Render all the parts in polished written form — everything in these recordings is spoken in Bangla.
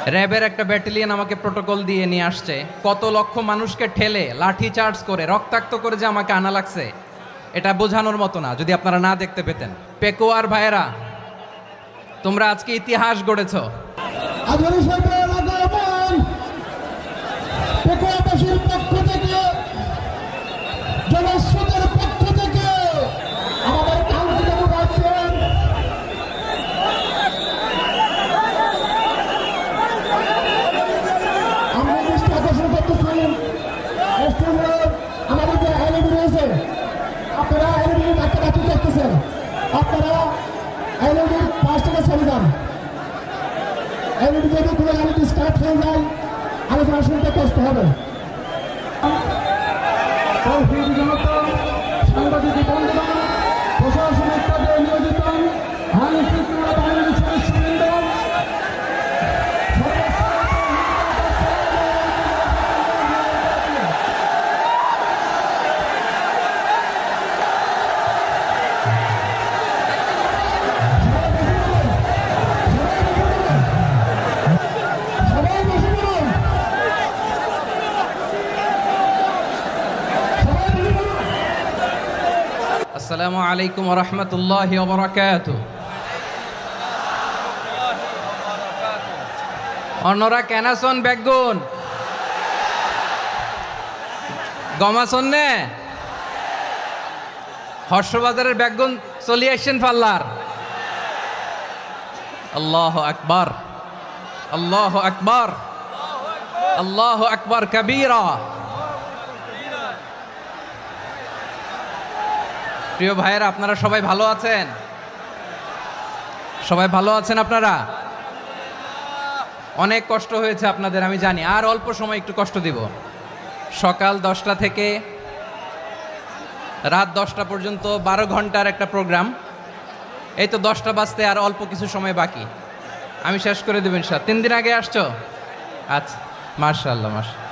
র্যাবের একটা ব্যাটালিয়ন আমাকে প্রোটোকল দিয়ে নিয়ে আসছে, কত লক্ষ মানুষকে ঠেলে লাঠি চার্জ করে রক্তাক্ত করে যে আমাকে আনা লাগছে, এটা বোঝানোর মতো না যদি আপনারা না দেখতে পেতেন। পেকুয়ার ভাইয়েরা, তোমরা আজকে ইতিহাস গড়েছ। পেকুয়াবাসীর পক্ষ থেকে, জনস্রোতের পক্ষ থেকে আমাদের কাঙ্ক্ষিত আছেন আমরা দৃষ্টি আকর্ষণ করতেছি আমাদের যে এলইডি রয়েছে, আপনারা এলইডি ডাকাডাকি করতেছেন, আপনারা এলইডির পাশ থেকে চলে যান। এলইডি যদি কোনো এলইডি স্টার্ট হয়ে যায় আলোচনা শুনতে কষ্ট হবে। সাংবাদিক বন্ধুগণ, প্রশাসনিক পদে নিয়োজিত আইন শৃঙ্খলা বাহিনীর সদস্যবৃন্দ, আসসালামু আলাইকুম ওয়া রাহমাতুল্লাহি ওয়া বারাকাতুহু। অন্যরা কেনাসন বেগুন গমাসন নে হর্ষবাজারের বেগুন চলি আসছেন পাল্লার। আল্লাহু আকবার, আল্লাহু আকবার, আল্লাহু আকবার কবীরা। প্রিয় ভাইয়েরা, আপনারা সবাই ভালো আছেন? সবাই ভালো আছেন? আপনারা অনেক কষ্ট হয়েছে আপনাদের, আমি জানি। আর অল্প সময় একটু কষ্ট দিব। সকাল 10টা থেকে রাত 10টা পর্যন্ত 12 ঘন্টার একটা প্রোগ্রাম। এই তো 10টা বাজতে আর অল্প কিছু সময় বাকি, আমি শেষ করে দেবেন। 3 দিন আগে আসছো? আচ্ছা, মাশাআল্লাহ, মাশাআল্লাহ।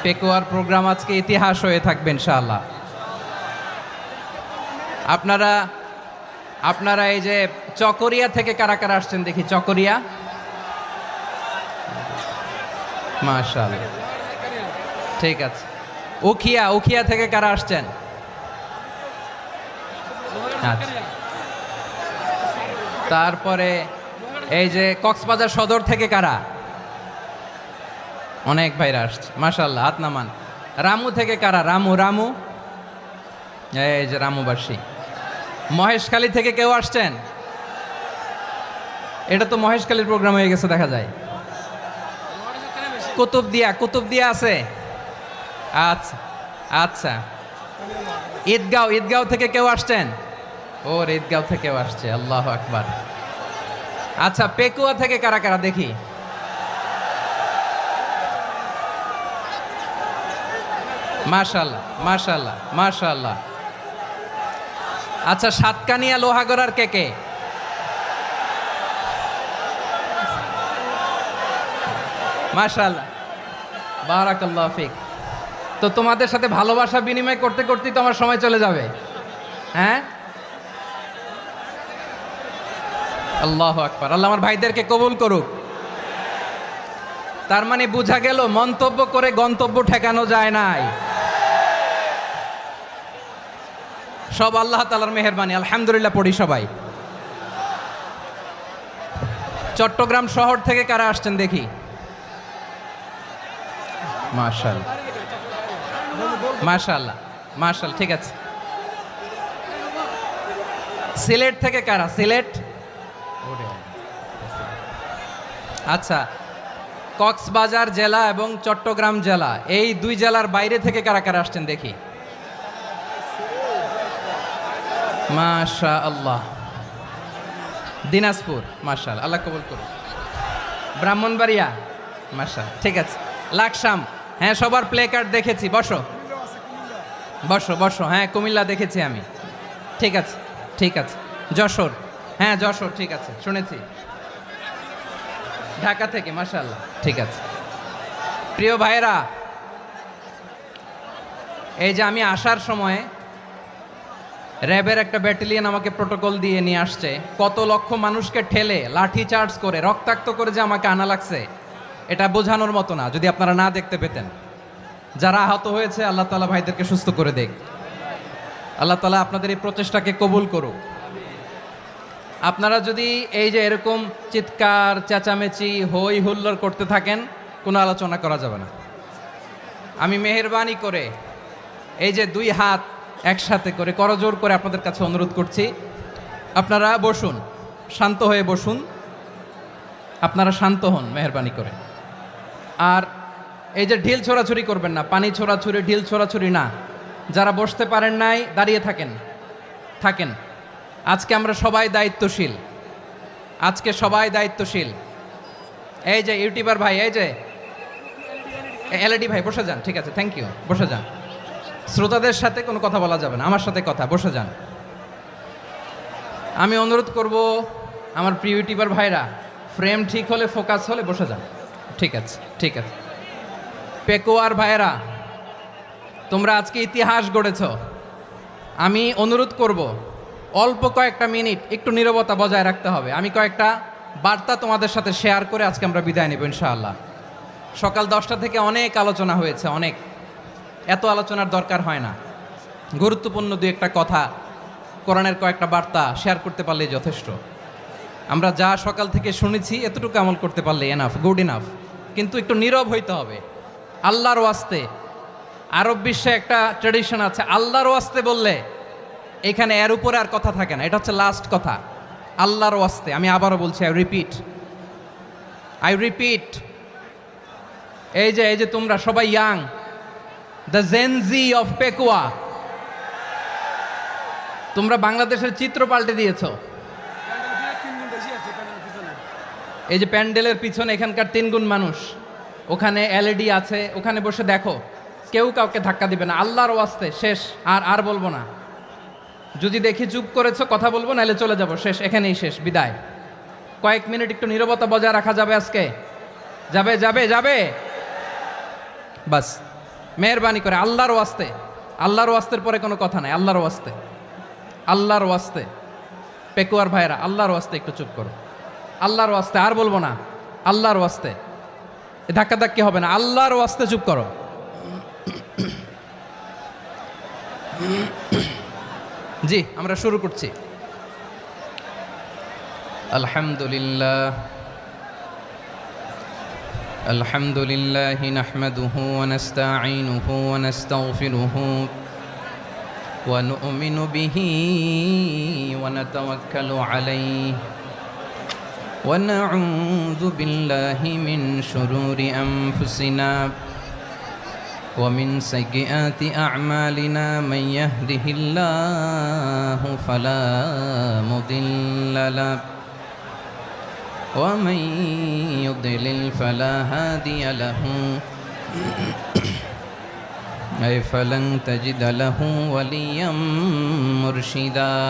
পেকুয়ার প্রোগ্রাম আজকে ইতিহাস হয়ে থাকবে ইনশাআল্লাহ। আপনারা এই যে চকরিয়া থেকে কারা কারা আসছেন দেখি? চকরিয়া, মাশাআল্লাহ, ঠিক আছে। উখিয়া থেকে কারা আসছেন? আচ্ছা। তারপরে এই যে কক্সবাজার সদর থেকে কারা? অনেক ভাইরা আসছে, মাশাআল্লাহ, হাত নামান। রামু থেকে কারা? রামু, এই যে রামুবাসী। মহেশখালী থেকে কেউ আসছেন? এটা তো মহেশখালীর প্রোগ্রাম হয়ে গেছে দেখা যায়। কুতুবদিয়া আছে? আচ্ছা আচ্ছা। ঈদগাঁও থেকে কেউ আসছেন? ওর ঈদগাঁও থেকেও আসছে, আল্লাহু আকবার। আচ্ছা, পেকুয়া থেকে কারা কারা দেখি? মাশাআল্লাহ, মাশাআল্লাহ, মাশাআল্লাহ। আচ্ছা, সাতকানিয়া লোহাগড়ার কে? মাশাআল্লাহ, বারাকাল্লাহু ফিক। তো তোমাদের সাথে ভালোবাসা বিনিময় করতে করতেই তো আমার সময় চলে যাবে। হ্যাঁ, আল্লাহু আকবার। আল্লাহ আমার ভাইদেরকে কবুল করুক। তার মানে বোঝা গেল মন্তব্য করে গন্তব্য ঠেকানো যায় নাই। সব আল্লাহ তাআলার মেহেরবানি, আলহামদুলিল্লাহ পড়ি সবাই। চট্টগ্রাম শহর থেকে কারা আসছেন দেখি? মাশাআল্লাহ, মাশাআল্লাহ, মাশাআল্লাহ, ঠিক আছে। সিলেট থেকে কারা? সিলেট, আচ্ছা। কক্সবাজার জেলা এবং চট্টগ্রাম জেলা, এই 2 জেলার বাইরে থেকে কারা কারা আসছেন দেখি? মাশাআল্লাহ। দিনাজপুর, মাশাআল্লাহ, আল্লাহ কবুল করুন। ব্রাহ্মণবাড়িয়া, মাশাআল্লাহ, ঠিক আছে। লাকসাম, হ্যাঁ, সবার প্লে কার্ড দেখেছি। বসো। হ্যাঁ, কুমিল্লা দেখেছি আমি, ঠিক আছে, ঠিক আছে। যশোর, হ্যাঁ যশোর, ঠিক আছে, শুনেছি। ঢাকা থেকে, মাশাআল্লাহ, ঠিক আছে। প্রিয় ভাইয়েরা, এই যে আমি আসার সময় র্যাবের একটা ব্যাটালিয়ন আমাকে প্রোটোকল দিয়ে নিয়ে আসছে, কত লক্ষ মানুষকে ঠেলে লাঠি চার্জ করে রক্তাক্ত করে যে আমাকে আনা লাগছে, এটা বোঝানোর মতো না যদি আপনারা না দেখতে পেতেন। যারা আহত হয়েছে আল্লাহ তাআলা ভাইদেরকে সুস্থ করে দেখ। আল্লাহ তাআলা আপনাদের এই প্রচেষ্টাকে কবুল করুক। আপনারা যদি এই যে এরকম চিৎকার চেঁচামেচি হই হুল্লোড় করতে থাকেন, কোনো আলোচনা করা যাবে না। আমি মেহেরবানি করে এই যে দুই হাত একসাথে করে করজোর করে আপনাদের কাছে অনুরোধ করছি, আপনারা বসুন, শান্ত হয়ে বসুন, আপনারা শান্ত হন মেহেরবানি করে। আর এই যে ঢিল ছোড়াছুরি করবেন না, পানি ছোড়াছুরি ঢিল ছোড়াছুরি না। যারা বসতে পারেন নাই দাঁড়িয়ে থাকেন। আজকে আমরা সবাই দায়িত্বশীল, আজকে সবাই দায়িত্বশীল। এই যে ইউটিউবার ভাই, এই যে এলইডি ভাই বসে যান, ঠিক আছে, থ্যাংক ইউ, বসে যান। শ্রোতাদের সাথে কোনো কথা বলা যাবে না, আমার সাথে কথা, বসে যান। আমি অনুরোধ করব আমার প্রিয় ইউটিউবার ভাইরা, ফ্রেম ঠিক হলে ফোকাস হলে বসে যান, ঠিক আছে, ঠিক আছে। পেকোয়ার ভাইরা, তোমরা আজকে ইতিহাস গড়েছ। আমি অনুরোধ করব অল্প কয়েকটা মিনিট একটু নীরবতা বজায় রাখতে হবে। আমি কয়েকটা বার্তা তোমাদের সাথে শেয়ার করে আজকে আমরা বিদায় নেব ইনশাআল্লাহ। সকাল 10টা থেকে অনেক আলোচনা হয়েছে, অনেক, এত আলোচনার দরকার হয় না। গুরুত্বপূর্ণ দুই একটা কথা, কোরআনের কয়েকটা বার্তা শেয়ার করতে পারলেই যথেষ্ট। আমরা যা সকাল থেকে শুনেছি এতটুকু আমল করতে পারলে এনাফ, গুড ইনাফ। কিন্তু একটু নীরব হইতে হবে আল্লাহর ওয়াস্তে। আরব বিশ্বে একটা ট্র্যাডিশন আছে, আল্লাহর ওয়াস্তে বললে এখানে এর উপরে আর কথা থাকে না, এটা হচ্ছে লাস্ট কথা। আল্লাহর ওয়াস্তে, আমি আবারও বলছি, আই রিপিট। এই যে তোমরা সবাই young, the Gen Z of Pekua, তোমরা বাংলাদেশের চিত্র পাল্টে দিয়েছ। এই যে প্যান্ডেলের পিছনে এখানকার 3 গুণ মানুষ, ওখানে এলইডি আছে, ওখানে বসে দেখো, কেউ কাউকে ধাক্কা দিবে না। আল্লাহর ওয়াস্তে শেষ, আর বলবো না। যদি দেখি চুপ করেছো, কথা বলবো, নাহলে চলে যাব, শেষ, এখানেই শেষ, বিদায়। কয়েক মিনিট একটু নীরবতা বজায় রাখা যাবে আজকে? যাবে বাস, মেহেরবানি করে আল্লাহর ওয়াস্তে। আল্লাহর ওয়াস্তের পরে কোনো কথা নাই, আল্লাহর ওয়াস্তে। পেকুয়ার ভাইরা, আল্লাহর ওয়াস্তে একটু চুপ করো, আল্লাহর ওয়াস্তে, আর বলবো না, আল্লাহর ওয়াস্তে। ধাক্কাধাক্কি হবে না, আল্লাহর ওয়াস্তে চুপ করো। জি, আমরা শুরু করছি। আলহামদুলিল্লাহ নাহমাদুহু ওয়া নাস্তাঈনুহু ওয়া নাস্তাগফিরুহু ওয়া নু'মিনু বিহি ওয়া নাতাওয়াক্কালু আলাইহি ওয়া নাউযু বিল্লাহি মিন শুরুরি আনফুসিনা ومن سيئات أعمالنا من يهده الله فلا مضل له ومن يضلل فلا هادي له أي فلن تجد له وليا مرشدا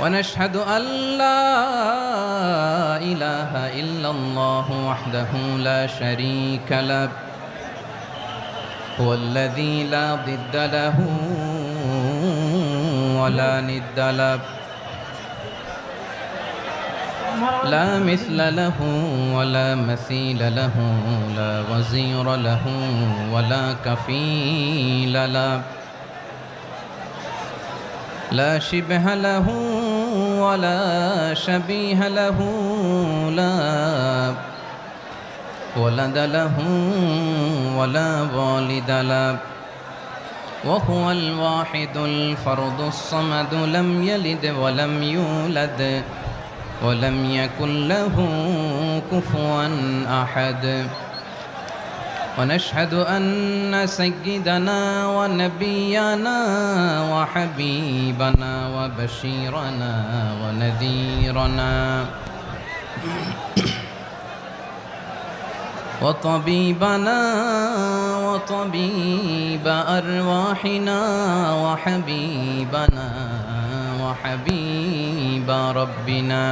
ونشهد أن لا إله إلا الله وحده لا شريك له هو الذي لا ضد له ولا ند له لا مثل له ولا مثيل له لا وزير له ولا كفيل له لا شبه له ولا شبيه له لا ولد له ولا والد له وهو الواحد الفرد الصمد لم يلد ولم يولد ولم يكن له كفوا أحد ونشهد أن سيدنا ونبينا وحبيبنا وبشيرنا ونذيرنا وطبيبنا وطبيب أرواحنا وحبيبنا وحبيب ربنا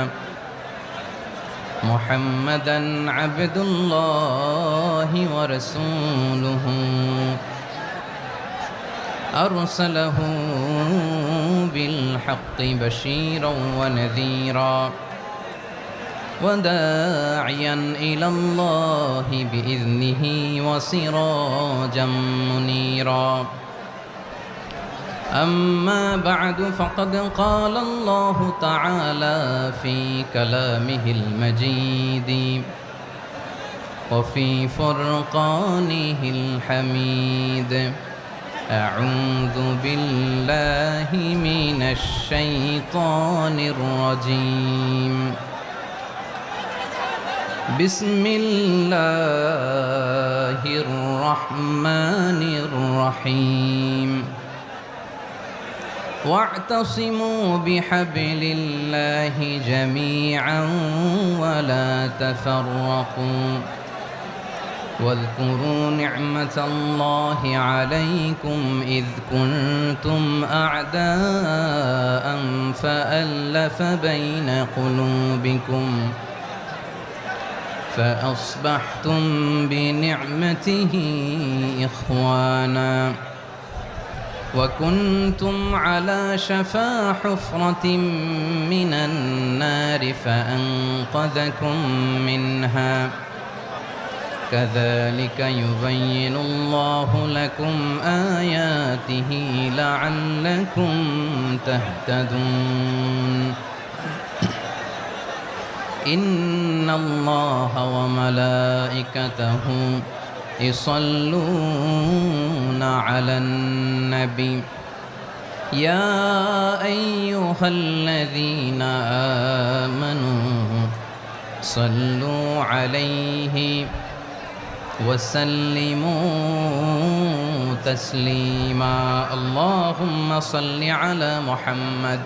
محمدا عبد الله ورسوله أرسله بالحق بشيرا ونذيرا وداعيا إلى الله بإذنه وسراجا منيرا أما بعد فقد قال الله تعالى في كلامه المجيد وفي فرقانه الحميد أعوذ بالله من الشيطان الرجيم بسم الله الرحمن الرحيم واعتصموا بحبل الله جميعا ولا تفرقوا واذكروا نعمة الله عليكم إذ كنتم أعداء فألف بين قلوبكم فأصبحتم بنعمته إخوانا وكنتم على شفا حفرة من النار فأنقذكم منها كذلك يبين الله لكم آياته لعلكم تهتدون إن الله وملائكته يصلون على النبي يا أيها الذين آمنوا صلوا عليه وسلموا تسليما اللهم صل على محمد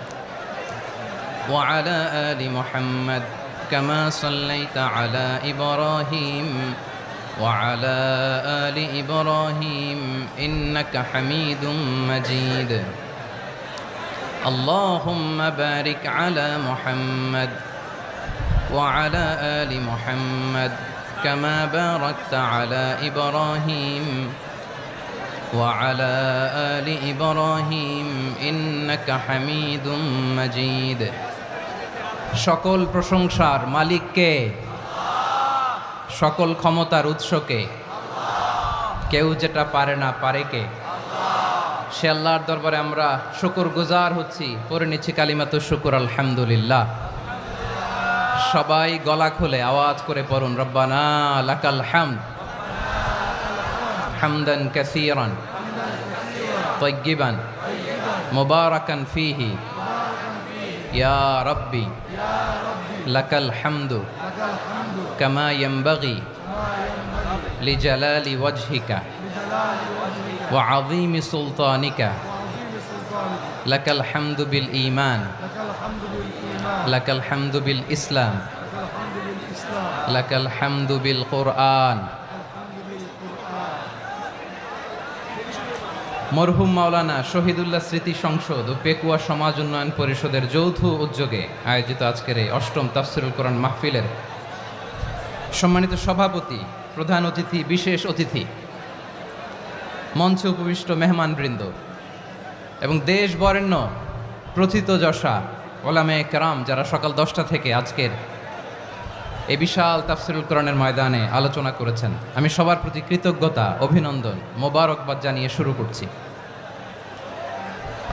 وعلى آل محمد كما صليت على إبراهيم وعلى آل إبراهيم إنك حميد مجيد اللهم بارك على محمد وعلى آل محمد كما باركت على إبراهيم وعلى آل إبراهيم إنك حميد مجيد সকল প্রশংসার মালিক কে? সকল ক্ষমতার উৎস কে? কেউ যেটা পারে না পারে কে? সে আল্লাহর দরবারে আমরা শুকরগুজার হচ্ছি, পড়ে নিচ্ছি কালিমাতুশ শুকর আলহামদুলিল্লাহ। সবাই গলা খুলে আওয়াজ করে পড়ুন রব্বানা লাকাল হামদ হামদান কাসীরান তাইয়্যিবান মুবারাকান ফীহি ইয়া রাব্বি লাকাল হামদু কামা ইয়ানবাগি লিজালালি ওয়াজহিকা ওয়া আযীমি সুলতানিকা লাকাল হামদু বিল ঈমান লাকাল হামদু বিল ইসলাম লাকাল হামদু বিল কুরআন। মরহুম মাওলানা শহীদুল্লাহ স্মৃতি সংসদ ও পেকুয়া সমাজ উন্নয়ন পরিষদের যৌথ উদ্যোগে আয়োজিত আজকের এই অষ্টম তাফসিরুল কোরআন মাহফিলের সম্মানিত সভাপতি, প্রধান অতিথি, বিশেষ অতিথি, মঞ্চে উপবিষ্ট মেহমানবৃন্দ এবং দেশ বরেণ্য প্রথিতযশা ওলামায়ে কেরাম যারা সকাল 10টা থেকে আজকের এই বিশাল তাফসিরুল কোরআনের ময়দানে আলোচনা করেছেন, আমি সবার প্রতি কৃতজ্ঞতা, অভিনন্দন, মোবারকবাদ জানিয়ে শুরু করছি।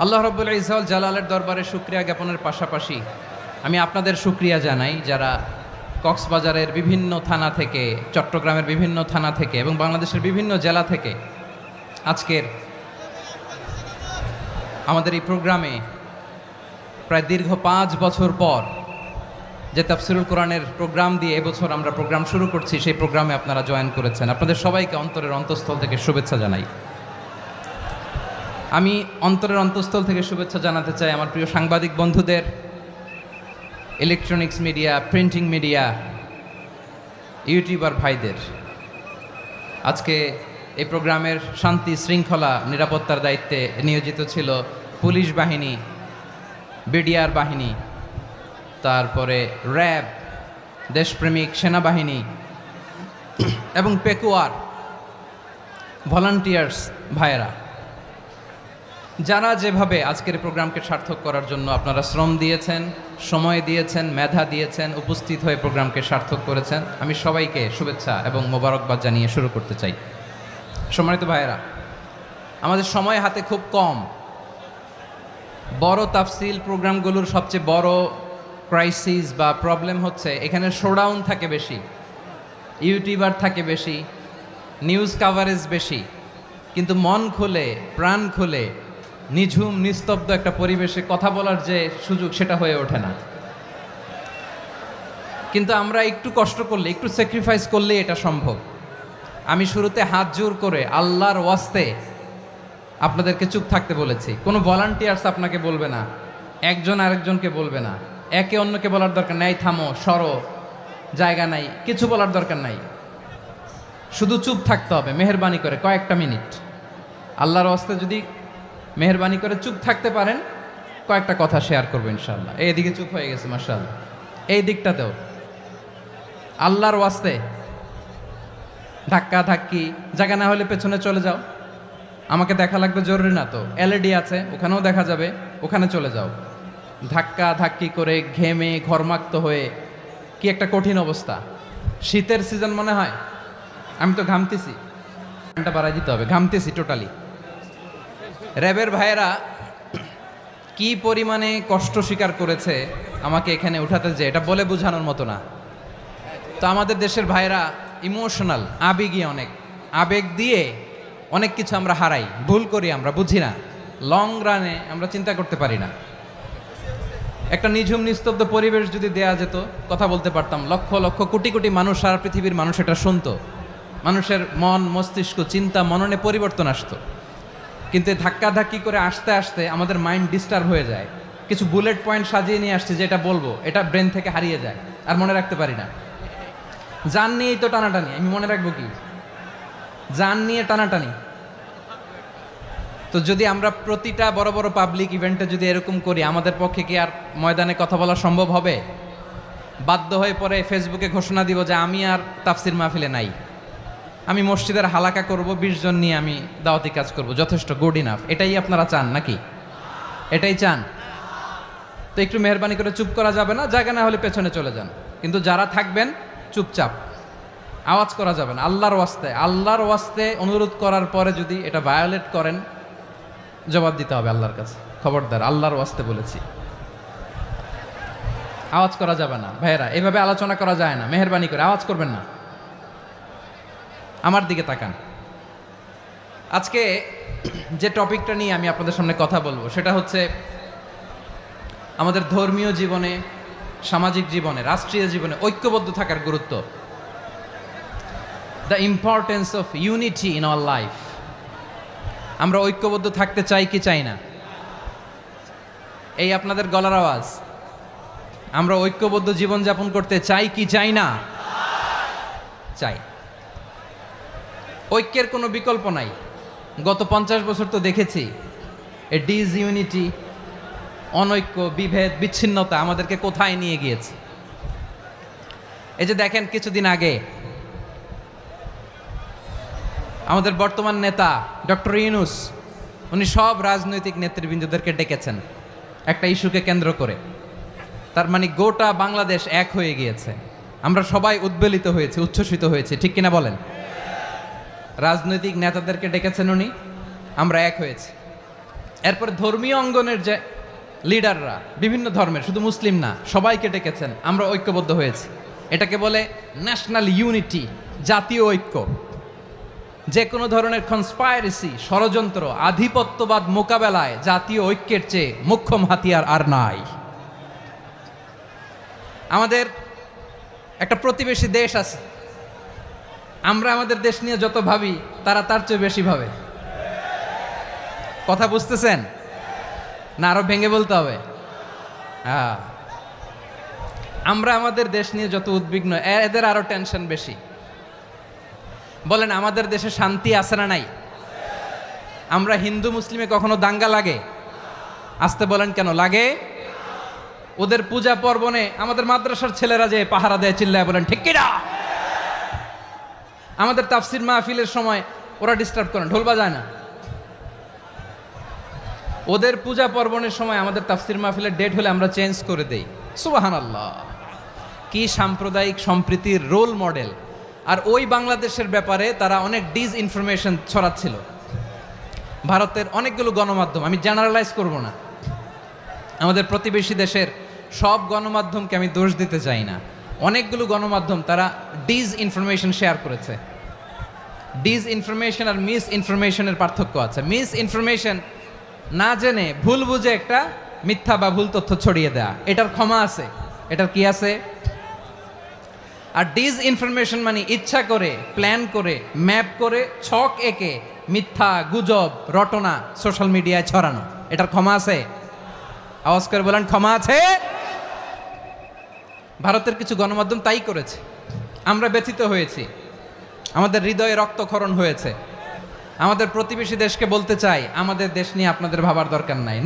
আল্লাহ রাব্বুল ইজ্জত ওয়াল জালালের দরবারে শুকরিয়া জ্ঞাপনের পাশাপাশি আমি আপনাদের শুকরিয়া জানাই যারা কক্সবাজারের বিভিন্ন থানা থেকে, চট্টগ্রামের বিভিন্ন থানা থেকে এবং বাংলাদেশের বিভিন্ন জেলা থেকে আজকের আমাদের এই প্রোগ্রামে প্রায় দীর্ঘ 5 বছর পর যে তাফসিরুল কোরআনের প্রোগ্রাম দিয়ে এবছর আমরা প্রোগ্রাম শুরু করছি, সেই প্রোগ্রামে আপনারা জয়েন করেছেন। আপনাদের সবাইকে অন্তরের অন্তঃস্থল থেকে শুভেচ্ছা জানাই। আমি অন্তরের অন্তঃস্থল থেকে শুভেচ্ছা জানাতে চাই আমার প্রিয় সাংবাদিক বন্ধুদের, electronics media, printing media, YouTuber ভাইদের। আজকে এই প্রোগ্রামের শান্তি শৃঙ্খলা নিরাপত্তার দায়িত্বে নিয়োজিত ছিল পুলিশ বাহিনী, বিডিআর বাহিনী, তারপরে র্যাব, দেশপ্রেমিক সেনাবাহিনী এবং পেকুয়ার ভলান্টিয়ার্স ভাইয়েরা। যারা যেভাবে আজকের প্রোগ্রামকে সার্থক করার জন্য আপনারা শ্রম দিয়েছেন, সময় দিয়েছেন, মেধা দিয়েছেন, উপস্থিত হয়ে প্রোগ্রামকে সার্থক করেছেন, আমি সবাইকে শুভেচ্ছা এবং মোবারকবাদ জানিয়ে শুরু করতে চাই। সম্মানিত ভাইয়েরা, আমাদের সময় হাতে খুব কম। বড় তাফসিল প্রোগ্রামগুলোর সবচেয়ে বড় ক্রাইসিস বা প্রবলেম হচ্ছে এখানে শোডাউন থাকে বেশি, ইউটিউবার থাকে বেশি, নিউজ কাভারেজ বেশি, কিন্তু মন খুলে প্রাণ খুলে নিঝুম নিস্তব্ধ একটা পরিবেশে কথা বলার যে সুযোগ সেটা হয়ে ওঠে না। কিন্তু আমরা একটু কষ্ট করলে, একটু স্যাক্রিফাইস করলে এটা সম্ভব। আমি শুরুতে হাত জোর করে আল্লাহর ওয়াস্তে আপনাদেরকে চুপ থাকতে বলেছি। কোনো ভলান্টিয়ার্স আপনাকে বলবে না, একজন আরেকজনকে বলবে না, একে অন্যকে বলার দরকার নাই, থামো সরো জায়গা নাই, কিছু বলার দরকার নাই, শুধু চুপ থাকতে হবে মেহেরবানি করে কয়েকটা মিনিট। আল্লাহর ওয়াস্তে যদি মেহেরবানি করে চুপ থাকতে পারেন, কয়েকটা কথা শেয়ার করবো ইনশাআল্লাহ। এইদিকে চুপ হয়ে গেছে মাশাআল্লাহ, এই দিকটাতেও আল্লাহর ওয়াস্তে ধাক্কা ধাক্কি জায়গা না হলে পেছনে চলে যাও। আমাকে দেখা লাগবে জরুরি না তো, এলইডি আছে ওখানেও দেখা যাবে, ওখানে চলে যাও। ধাক্কা ধাক্কি করে ঘেমে ঘরমাক্ত হয়ে কি একটা কঠিন অবস্থা। শীতের সিজন মনে হয়, আমি তো ঘামতেছি, ফ্যানটা বাড়াই দিতে হবে, ঘামতেছি টোটালি। র্যাবের ভাইয়েরা কি পরিমাণে কষ্ট স্বীকার করেছে আমাকে এখানে উঠাতে, যে এটা বলে বোঝানোর মতো না। তো আমাদের দেশের ভাইয়েরা ইমোশনাল, আবেগী, অনেক আবেগ দিয়ে অনেক কিছু আমরা হারাই, ভুল করি, আমরা বুঝি না, লং রানে আমরা চিন্তা করতে পারি না। একটা নিঝুম নিস্তব্ধ পরিবেশ যদি দেয়া যেত, কথা বলতে পারতাম, লক্ষ লক্ষ কোটি কোটি মানুষ, সারা পৃথিবীর মানুষ এটা শুনতো, মানুষের মন মস্তিষ্ক চিন্তা মননে পরিবর্তন আসতো। কিন্তু ধাক্কাধাক্কি করে আসতে আসতে আমাদের মাইন্ড ডিস্টার্ব হয়ে যায়। কিছু বুলেট পয়েন্ট সাজিয়ে নিয়ে আসছে, যেটা বলবো এটা ব্রেন থেকে হারিয়ে যায়, আর মনে রাখতে পারি না। জান নিয়েই তো টানাটানি, আমি মনে রাখবো কি? জান নিয়ে টানাটানি। তো যদি আমরা প্রতিটা বড় বড় পাবলিক ইভেন্টে যদি এরকম করি, আমাদের পক্ষে কি আর ময়দানে কথা বলা সম্ভব হবে? বাধ্য হয়ে পরে ফেসবুকে ঘোষণা দিব যে আমি আর তাফসির মাহফিলে নাই, আমি মসজিদের হালাকা করব, 20 জন নিয়ে আমি দাওয়াতি কাজ করব, যথেষ্ট, গুড ইনাফ। এটাই আপনারা চান নাকি? এটাই চান? তো একটু মেহরবানি করে চুপ করা যাবে না, জায়গা না হলে পেছনে চলে যান। কিন্তু যারা থাকবেন চুপচাপ, আওয়াজ করা যাবে না। আল্লাহর ওয়াস্তে, আল্লাহর ওয়াস্তে অনুরোধ করার পরে যদি এটা ভায়োলেট করেন, জবাব দিতে হবে আল্লাহর কাছে। খবরদার, আল্লাহর ওয়াস্তে বলেছি, আওয়াজ করা যাবে না। ভাইয়েরা, এভাবে আলোচনা করা যায় না, মেহরবানি করে আওয়াজ করবেন না। আমার দিকে তাকান। আজকে যে টপিকটা নিয়ে আমি আপনাদের সামনে কথা বলবো সেটা হচ্ছে আমাদের ধর্মীয় জীবনে, সামাজিক জীবনে, রাষ্ট্রীয় জীবনে ঐক্যবদ্ধ থাকার গুরুত্ব। The importance of unity in our life. আমরা ঐক্যবদ্ধ থাকতে চাই কি চাই না? এই আপনাদের গলার আওয়াজ। আমরা ঐক্যবদ্ধ জীবনযাপন করতে চাই কি চাই না? চাই। ঐক্যের কোনো বিকল্প নাই। গত 50 বছর তো দেখেছি এ ডিসইউনিটি, অনৈক্য, বিভেদ, বিচ্ছিন্নতা আমাদেরকে কোথায় নিয়ে গিয়েছে। এই যে দেখেন, কিছুদিন আগে আমাদের বর্তমান নেতা ডক্টর ইউনূস, উনি সব রাজনৈতিক নেতৃবৃন্দদেরকে ডেকেছেন একটা ইস্যুকে কেন্দ্র করে। তার মানে গোটা বাংলাদেশ এক হয়ে গিয়েছে। আমরা সবাই উদ্বেলিত হয়েছি, উচ্ছ্বসিত হয়েছি, ঠিক কিনা বলেন? রাজনৈতিক নেতাদেরকে ডেকেছেন উনি, আমরা এক হয়েছি। এরপর ধর্মীয় অঙ্গনের যে লিডাররা, বিভিন্ন ধর্মের, শুধু মুসলিম না, সবাইকে ডেকেছেন, আমরা ঐক্যবদ্ধ হয়েছি। এটাকে বলে ন্যাশনাল ইউনিটি, জাতীয় ঐক্য। যে কোনো ধরনের কনস্পাইরেসি, ষড়যন্ত্র, আধিপত্যবাদ মোকাবেলায় জাতীয় ঐক্যের চেয়ে মোক্ষম হাতিয়ার আর নাই। আমাদের একটা প্রতিবেশী দেশ আছে, আমরা আমাদের দেশ নিয়ে যত ভাবি তারা তার চেয়ে বেশি ভাবে। কথা বুঝতেছেন না? আরো ভেঙে বলতে হবে। হ্যাঁ, আমরা আমাদের দেশ নিয়ে যত উদ্বিগ্ন, এদের আরো টেনশন বেশি। বলেন, আমাদের দেশে শান্তি আছে না নাই? আমরা হিন্দু মুসলিমে কখনো দাঙ্গা লাগে? আসতে বলেন, কেন লাগে? ওদের পূজা পার্বণে আমাদের মাদ্রাসার ছেলেরা যে পাহারা দেয়, চিল্লায় বলেন ঠিক কিনা? আমাদের তাফসির মাহফিলের সময় ওরা ডিস্টার্ব করেন, ঢোল বাজায় না। ওদের পূজা পার্বণের সময় আমাদের তাফসির মাহফিলের ডেট হলে আমরা চেঞ্জ করে দেই। সুবহানাল্লাহ, কি সাম্প্রদায়িক সম্প্রীতির রোল মডেল। আর ওই বাংলাদেশের ব্যাপারে তারা অনেক ডিসইনফরমেশন ছড়াচ্ছিল। ভারতের অনেকগুলো গণমাধ্যম, আমি জেনারেলাইজ করব না, আমাদের প্রতিবেশী দেশের সব গণমাধ্যমকে আমি দোষ দিতে চাই না, অনেকগুলো গণমাধ্যম তারা ডিসইনফরমেশন শেয়ার করেছে। ডিসইনফরমেশন আর মিস ইনফরমেশনের পার্থক্য আছে। মিস ইনফরমেশন না জেনে ভুল বুঝে একটা মিথ্যা বা ভুল তথ্য ছড়িয়ে দেয়া, এটার ক্ষমা আছে, এটার কি আছে। আর ডিসইনফরমেশন মানে ইচ্ছা করে, প্ল্যান করে, ম্যাপ করে, ছক এঁকে মিথ্যা, গুজব, রটনা সোশ্যাল মিডিয়ায় ছড়ানো, এটার ক্ষমা আছে? আওয়াজ করে বলেন, ক্ষমা আছে? ভারতের কিছু গণমাধ্যম তাই করেছে, আমরা ব্যথিত হয়েছি, আমাদের হৃদয়ে রক্তক্ষরণ হয়েছে। আমাদের প্রতিবেশী দেশকে বলতে চাই, আমাদের দেশ নিয়ে আপনাদের ভাবার দরকার নাই,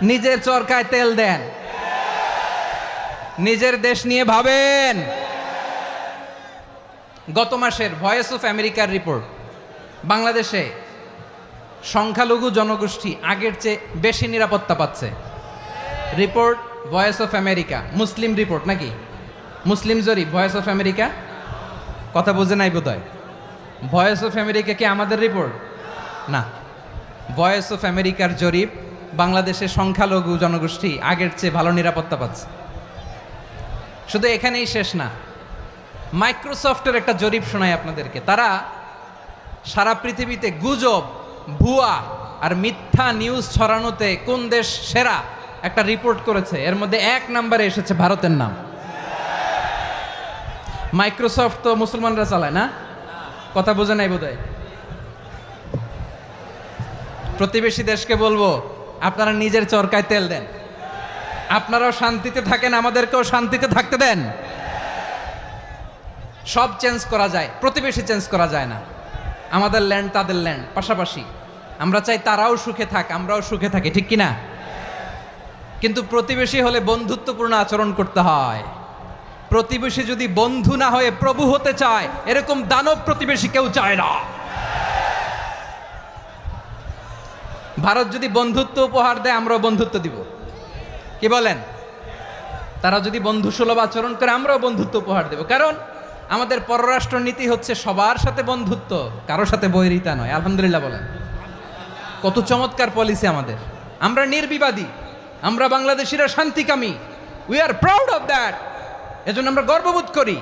নিজের চরকায় তেল দেন, নিজের দেশ নিয়ে ভাবেন। গত মাসের ভয়েস অফ আমেরিকার রিপোর্ট, বাংলাদেশে সংখ্যালঘু জনগোষ্ঠী আগের চেয়ে বেশি নিরাপত্তা পাচ্ছে। Report voice of America, Muslim report নাকি? মুসলিম জরিপ, ভয়েস অফ আমেরিকা। কথা বোঝে নাই বোধহয়। ভয়েস অফ আমেরিকা কি আমাদের রিপোর্ট? না, ভয়েস অফ আমেরিকার জরিপ, বাংলাদেশের সংখ্যালঘু জনগোষ্ঠী আগের চেয়ে ভালো নিরাপত্তা পাচ্ছে। শুধু এখানেই শেষ না, মাইক্রোসফটের একটা জরিপ শোনাই আপনাদেরকে। তারা সারা পৃথিবীতে গুজব, ভুয়া আর মিথ্যা নিউজ ছড়ানোতে কোন দেশ সেরা একটা রিপোর্ট করেছে। এর মধ্যে 1 নম্বরে এসেছে ভারতের নাম। মাইক্রোসফট তো মুসলমানরা চালায় না, কথা বোঝে নাই বোধহয়। প্রতিবেশী দেশকে বলবো, আপনারা নিজের চরকায় তেল দেন, আপনারাও শান্তিতে থাকেন, আমাদেরকেও শান্তিতে থাকতে দেন। সব চেঞ্জ করা যায়, প্রতিবেশী চেঞ্জ করা যায় না। আমাদের ল্যান্ড তাদের ল্যান্ড, পাশাপাশি। আমরা চাই তারাও সুখে থাক, আমরাও সুখে থাকি, ঠিক কিনা? কিন্তু প্রতিবেশী হলে বন্ধুত্বপূর্ণ আচরণ করতে হয়। প্রতিবেশী যদি বন্ধু না হয়ে প্রভু হতে চায়, এরকম দানব প্রতিবেশী কেউ চায় না। ভারত যদি বন্ধুত্ব উপহার দেয়, আমরাও বন্ধুত্ব দিব, কি বলেন? তারা যদি বন্ধুসুলভ আচরণ করে, আমরাও বন্ধুত্ব উপহার দেব। কারণ আমাদের পররাষ্ট্র নীতি হচ্ছে সবার সাথে বন্ধুত্ব, কারোর সাথে বৈরিতা নয়। আলহামদুলিল্লাহ বলেন, কত চমৎকার পলিসি আমাদের। আমরা নির্বিবাদী, আমরা বাংলাদেশিরা শান্তিকামী, we are proud of that. এজন্য আমরা গর্ববোধ করি।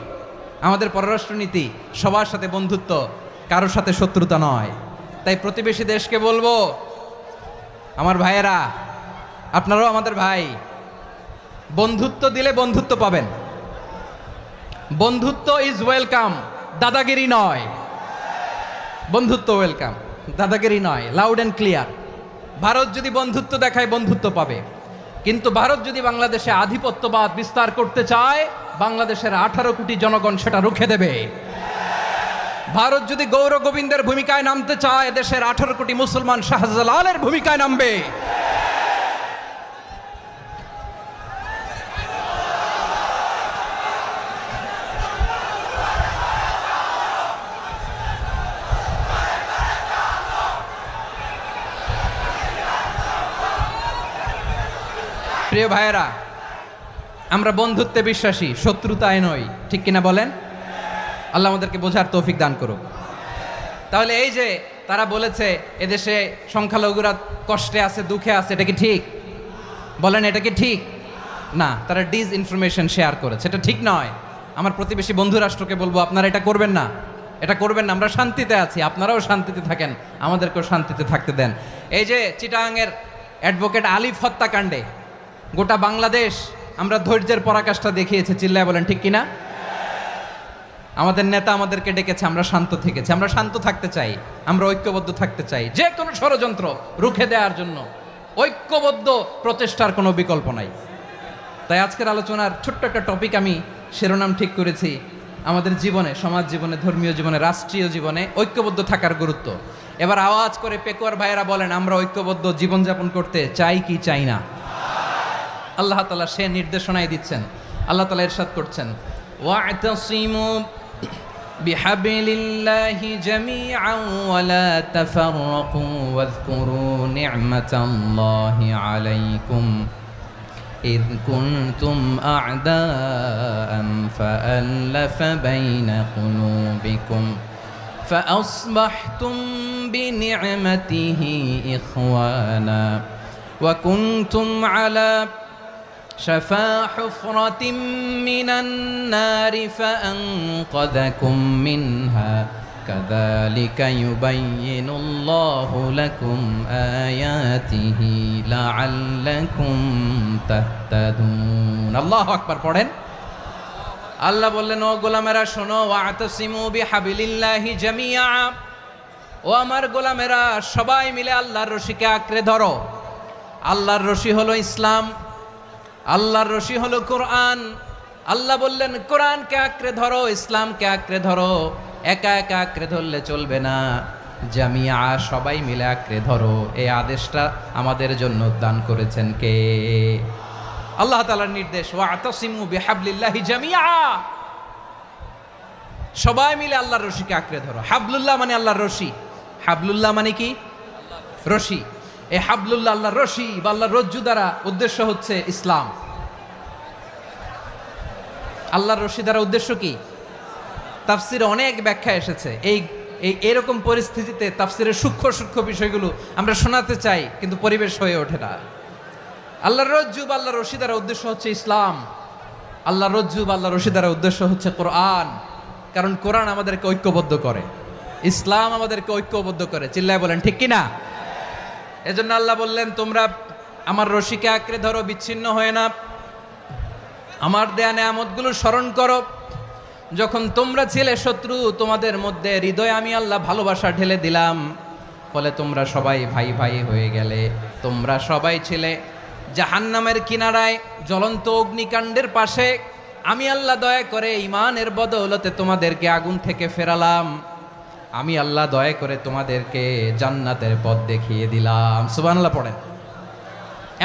আমাদের পররাষ্ট্র নীতি সবার সাথে বন্ধুত্ব, কারোর সাথে শত্রুতা নয়। তাই প্রতিবেশী দেশকে বলবো, আমার ভাইয়েরা, আপনারাও আমাদের ভাই, বন্ধুত্ব দিলে বন্ধুত্ব পাবেন। বন্ধুত্ব ইজ ওয়েলকাম, দাদাগিরি নয়। বন্ধুত্ব ওয়েলকাম, দাদাগিরি নয়, লাউড অ্যান্ড ক্লিয়ার। ভারত যদি বন্ধুত্ব দেখায়, বন্ধুত্ব পাবে। কিন্তু ভারত যদি বাংলাদেশে আধিপত্যবাদ বিস্তার করতে চায়, বাংলাদেশের 18 কোটি জনগণ সেটা রুখে দেবে। ভারত যদি গৌর গোবিন্দের ভূমিকায় নামতে চায়, দেশের 18 কোটি মুসলমান শাহজালালের ভূমিকায় নামবে। প্রিয় ভাইয়েরা, আমরা বন্ধুত্বে বিশ্বাসী, শত্রুতায় নই, ঠিক কিনা বলেন? আল্লাহ আমাদেরকে বোঝার তৌফিক দান করুক। তাহলে এই যে তারা বলেছে এদেশে সংখ্যালঘুরা কষ্টে আছে, দুঃখে আছে, এটা কি ঠিক? বলেন, এটা কি ঠিক? না, তারা ডিসইনফরমেশন শেয়ার করেছে, এটা ঠিক নয়। আমার প্রতিবেশী বন্ধু রাষ্ট্রকে বলবো, আপনারা এটা করবেন না, এটা করবেন না। আমরা শান্তিতে আছি, আপনারাও শান্তিতে থাকেন, আমাদেরকেও শান্তিতে থাকতে দেন। এই যে চিটাগাংয়ের অ্যাডভোকেট আলিফ হত্যাকাণ্ডে গোটা বাংলাদেশ আমরা ধৈর্যের পরাকাষ্ঠা দেখিয়েছে, চিল্লায় বলেন ঠিক কিনা? আমাদের নেতা আমাদেরকে ডেকেছে, আমরা শান্ত থেকেছি। আমরা শান্ত থাকতে চাই, আমরা ঐক্যবদ্ধ থাকতে চাই। যে কোনো ষড়যন্ত্র রুখে দেওয়ার জন্য ঐক্যবদ্ধ প্রচেষ্টার কোনো বিকল্প নাই। তাই আজকের আলোচনার ছোট্ট একটা টপিক আমি শিরোনাম ঠিক করেছি, আমাদের জীবনে, সমাজ জীবনে, ধর্মীয় জীবনে, রাষ্ট্রীয় জীবনে ঐক্যবদ্ধ থাকার গুরুত্ব। এবার আওয়াজ করে পেকুয়ার ভাইয়েরা বলেন, আমরা ঐক্যবদ্ধ জীবনযাপন করতে চাই কি চাই না? আল্লাহ তাআলা সে নির্দেশনাই দিচ্ছেন। আল্লাহ তাআলা ইরশাদ করছেন, ওয়া'তাসিমু بحبل الله جميعا ولا تفرقوا واذكروا نعمة الله عليكم إذ كنتم أعداء فألف بين قلوبكم فأصبحتم بنعمته إخوانا وكنتم على شفا حفرة من النار فأنقذكم منها كذلك يبين الله لكم آياته لعلكم تهتدون الله أكبر পড়েন আল্লাহ বললেন ও গোলামেরা শোনো ওয়াতাসিমু বিহাবিলিল্লাহি জামিআ ও আমার গোলামেরা সবাই মিলে আল্লাহর রশিকে আঁকড়ে ধরো আল্লাহর রশি হলো ইসলাম আল্লাহর রশি হলো কোরআন আল্লাহ বললেন কোরআনকে আঁকড়ে ধরো ইসলামকে আঁকড়ে ধরো একা একা আঁকড়ে ধরলে চলবে না জামিয়া সবাই মিলে আঁকড়ে ধরো এই আদেশটা আমাদের জন্য দান করেছেন কে আল্লাহ তাআলার নির্দেশ ওয়াতাসিমু বিহাবলিল্লাহি জামিআ সবাই মিলে আল্লাহর রশিকে আঁকড়ে ধরো হাবলুল্লাহ মানে আল্লাহর রশি হাবলুল্লাহ মানে কি রশি এই হাবলুল্লাহ আল্লাহর রশি বা আল্লাহর রজ্জু দ্বারা উদ্দেশ্য হচ্ছে ইসলাম আল্লাহর রশি দ্বারা উদ্দেশ্য কি তাফসিরে অনেক ব্যাখ্যা এসেছে এই এরকম পরিস্থিতিতে তাফসিরের সূক্ষ্ম সূক্ষ্ম বিষয়গুলো আমরা শোনাতে চাই কিন্তু পরিবেশ হয়ে ওঠে না আল্লাহর রজ্জু বা আল্লাহর রশি দ্বারা উদ্দেশ্য হচ্ছে ইসলাম আল্লাহর রজ্জু বা আল্লাহর রশি দ্বারা উদ্দেশ্য হচ্ছে কোরআন কারণ কোরআন আমাদেরকে ঐক্যবদ্ধ করে ইসলাম আমাদেরকে ঐক্যবদ্ধ করে চিল্লায় বলেন ঠিক কি না এজন্য আল্লাহ বললেন তোমরা আমার রশিকে আঁকড়ে ধরো বিচ্ছিন্ন হয়ে না আমার দেয়া নেয়ামতগুলো স্মরণ করো যখন তোমরা ছিলে শত্রু তোমাদের মধ্যে হৃদয়ে আমি আল্লাহ ভালোবাসা ঢেলে দিলাম ফলে তোমরা সবাই ভাই ভাই হয়ে গেলে তোমরা সবাই ছিলে জাহান্নামের কিনারায় জ্বলন্ত অগ্নিকাণ্ডের পাশে আমি আল্লাহ দয়া করে ঈমানের বদৌলতে তোমাদেরকে আগুন থেকে ফেরালাম আমি আল্লাহ দয়া করে তোমাদেরকে জান্নাতের পথ দেখিয়ে দিলাম সুবহানাল্লাহ পড়েন